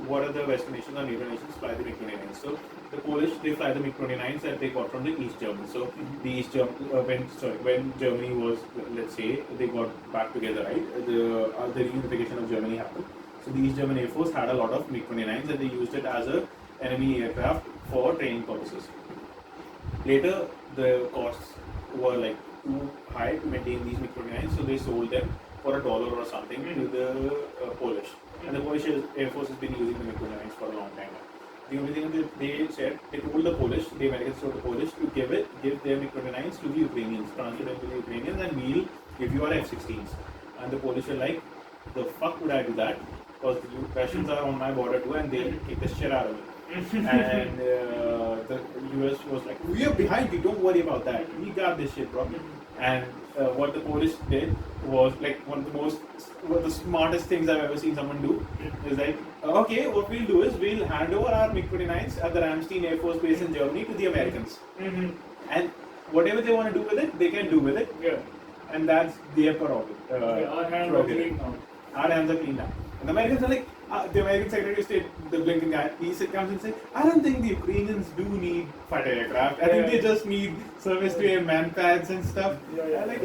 S2: what other Western nations or NATO nations fly the MiG-29? So the Polish, they fly the MiG-29s that they got from the East Germans. So the East when Germany was, let's say, they got back together, right? The reunification of Germany happened. So the East German Air Force had a lot of MiG-29s and they used it as a enemy aircraft for training purposes. Later, the costs were like too high to maintain these MiG-29s, so they sold them for $1 or something to the Polish. And the Polish Air Force has been using the MiG-29s for a long time now. The only thing that they said, they told the Americans told the Polish to give their MiG-29s to the Ukrainians, transfer them to the Ukrainians, and we'll give you our F-16s. And the Polish were like, the fuck would I do that? Because the Russians are on my border too, and they'll kick the shit out of me. And the US was like, we are behind you, don't worry about that. We got this shit, bro. And what the Polish did was like one of the smartest things I've ever seen someone do is like, okay, what we'll do is we'll hand over our MiG-29s at the Ramstein Air Force Base in Germany to the Americans. And whatever they want to do with it, they can do with it.
S1: Yeah.
S2: And that's their prerogative.
S1: Our hands are clean now.
S2: Our hands are clean now. And the Americans are like, the American Secretary of State, the Blinken guy, he comes and says, I don't think the Ukrainians do need fighter aircraft. I think they just need service to air man pads and stuff. I'm like,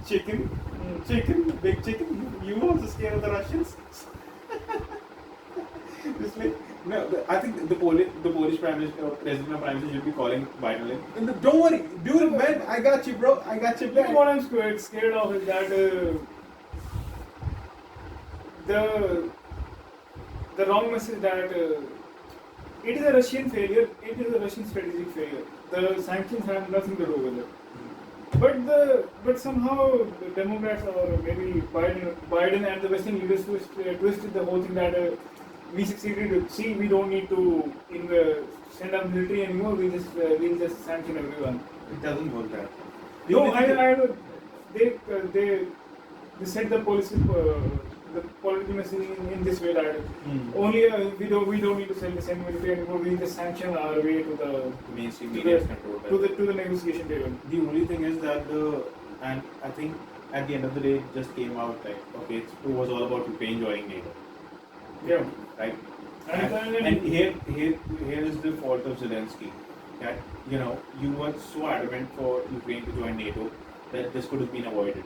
S2: chicken, big chicken. You also scared of the Russians? Just like, no, I think the Polish Prime Minister, President or Prime Minister should be calling Biden like, don't worry, dude, man, I got you, bro. I got you,
S1: What I'm scared of is that the wrong message that it is a Russian failure, it is a Russian strategic failure. The sanctions have nothing to do with it. But somehow the Democrats or maybe Biden and the Western leaders twisted the whole thing that we succeeded. See, we don't need to send our military anymore. We'll just sanction everyone.
S2: It doesn't work that.
S1: No, I know. They set the policy. The political messaging in this way that only we don't need to send the same military anymore. We just sanction our way to the
S2: mainstream media control
S1: to the negotiation table.
S2: The only thing is that and I think at the end of the day it just came out like okay, it was all about Ukraine joining NATO.
S1: Yeah.
S2: Right. And here is the fault of Zelensky. That you were so adamant for Ukraine to join NATO that this could have been avoided.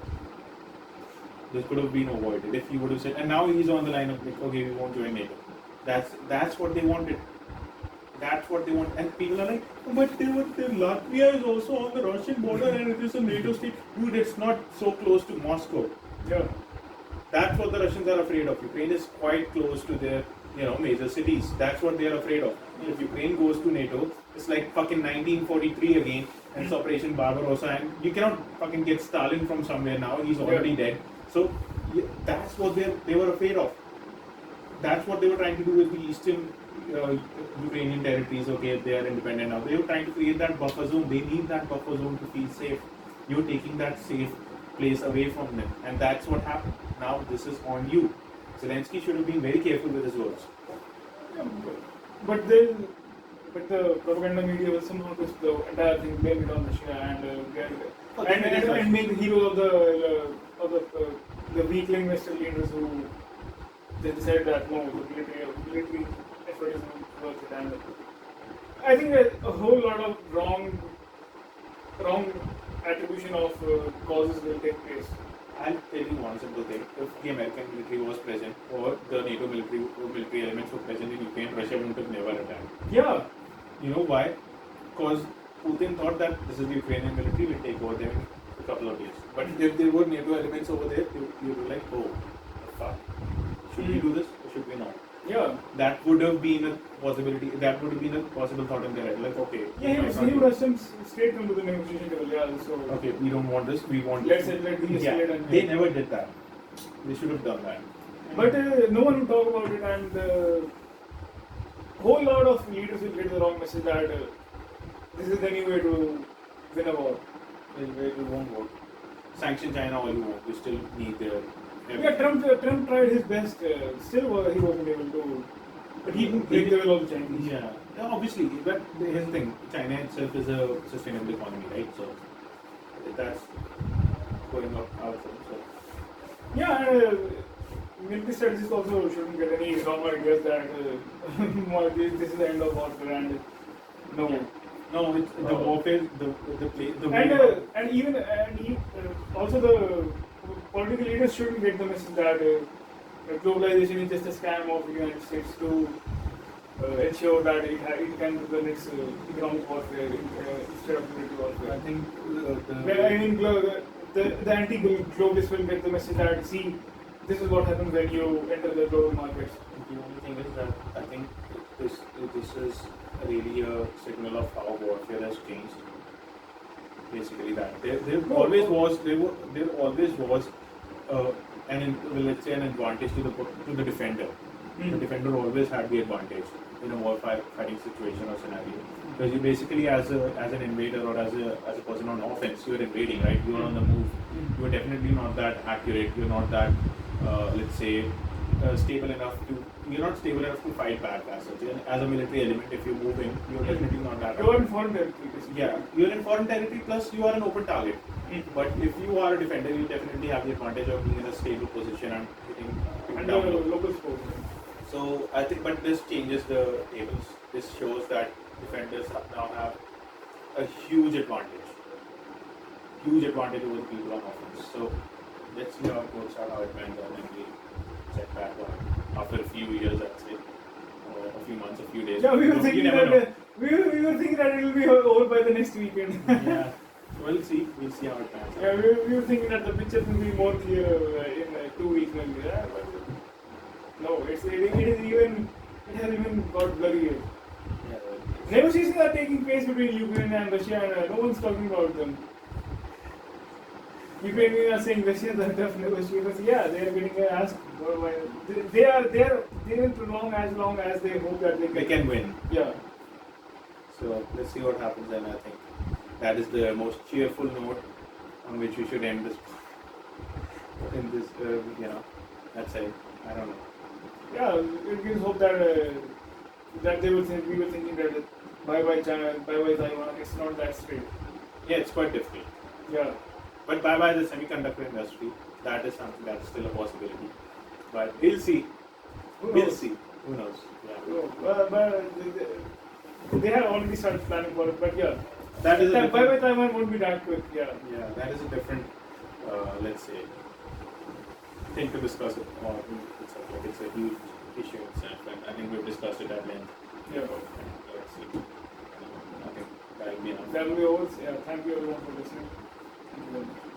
S2: This could have been avoided if you would have said, and now he's on the line of like, okay, we won't join NATO. That's what they wanted. That's what they want. And people are like, oh, but Latvia is also on the Russian border and it is a NATO state. Dude, it's not so close to Moscow.
S1: Yeah.
S2: That's what the Russians are afraid of. Ukraine is quite close to their major cities. That's what they are afraid of. If Ukraine goes to NATO, it's like fucking 1943 again, and it's Operation Barbarossa, and you cannot fucking get Stalin from somewhere now. He's already dead. So that's what they were afraid of. That's what they were trying to do with the Ukrainian territories, okay, they are independent now. They were trying to create that buffer zone. They need that buffer zone to feel safe. You're taking that safe place away from them, and that's what happened. Now this is on you. Zelensky should have been very careful with his words.
S1: Yeah, but then, but the propaganda media will somehow twist the entire thing, blame it on Russia, and make the heroes of the weakling Western leaders who they decided that no, the military effort is not worth it. And I think that a whole lot of wrong attribution of causes will take place.
S2: I'll tell you one simple thing. If the American military was present or the NATO military elements were present in Ukraine, Russia would have never attacked.
S1: Yeah.
S2: You know why? Because Putin thought that this is the Ukrainian military, will take over them in a couple of days. But if there were NATO elements over there, you were like, oh, fuck. Should we do this or should we not?
S1: Yeah.
S2: That would have been a possibility. That would have been a possible thought in their head. Like, okay.
S1: Yeah, he would have sent straight into the negotiation table. Yeah, so.
S2: Okay, we don't want this. We want.
S1: Let's de-escalate.
S2: Yeah,
S1: And
S2: they never did that. They should have done that.
S1: But no one will talk about it, and whole lot of leaders will get the wrong message that this is the new way to win a war.
S2: It won't work. Sanction China all you want. You still need their.
S1: Yeah, Trump tried his best. Still, he wasn't able to. But he didn't break the will of the Chinese.
S2: Yeah, obviously. But here's the thing: China itself is a sustainable economy, right? So that's going up out. So
S1: Yeah, military strategists also shouldn't get any wrong ideas that this is the end of warfare and no.
S2: Yeah. No, it's the warfare, the way.
S1: Also the political leaders shouldn't get the message that globalization is just a scam of the United States to ensure that it can do the next economic warfare instead of military warfare.
S2: I think
S1: the anti-globalists will get the message that see, this is what happens when you enter the global markets.
S2: The only thing is that I think this is really a signal of how warfare has changed. Basically, that there always was let's say an advantage to the defender. The defender always had the advantage in a war fighting situation or scenario. Because you basically, as an invader or as a person on offense, you are invading, right? You are on the move. You are definitely not that accurate. You're not that, let's say, stable enough to. You're not stable enough to fight back as such. And as a military element, if you move in, you're definitely not that.
S1: You're in foreign territory.
S2: Yeah, you're in foreign territory. Plus, you are an open target. But if you are a defender, you definitely have the advantage of being in a stable position and hitting down low.
S1: Local sport.
S2: So I think, but this changes the tables. This shows that defenders now have a huge advantage over the people on offense. So let's see how it works out, how it pans out, and we check back on after a few years, I'd say, or a few months, a few days.
S1: Yeah, we were thinking that it will be over by the next weekend.
S2: Yeah, we'll see how it pans out.
S1: Yeah, we were thinking that the picture will be more clear in 2 weeks maybe. Yeah, but no, it has even got blurry.
S2: Yeah,
S1: Negotiations are taking place between Ukraine and Russia, and no one's talking about them. Ukrainians are saying Russians are tough negotiators. Yeah, they are getting asked. They will prolong as long as they hope that
S2: they can win.
S1: Yeah.
S2: So let's see what happens, and I think that is the most cheerful note on which we should end this. In this, that's it. I don't know.
S1: Yeah, it gives hope that they will think we were thinking that bye China, bye Taiwan. It's not that straight.
S2: Yeah, it's quite difficult.
S1: Yeah.
S2: But bye the semiconductor industry. That is something that's still a possibility. But we'll see. We'll see. Who knows? Yeah.
S1: But they have already started planning for it. But yeah,
S2: that is
S1: bye Taiwan won't be that quick. Yeah.
S2: Yeah, that is a different, let's say, thing to discuss. It's a huge issue itself, and I think we've discussed it at length.
S1: Yeah.
S2: Let's see. I think that'll be enough.
S1: That will be all. Yeah. Thank you everyone for listening. Thank you very much.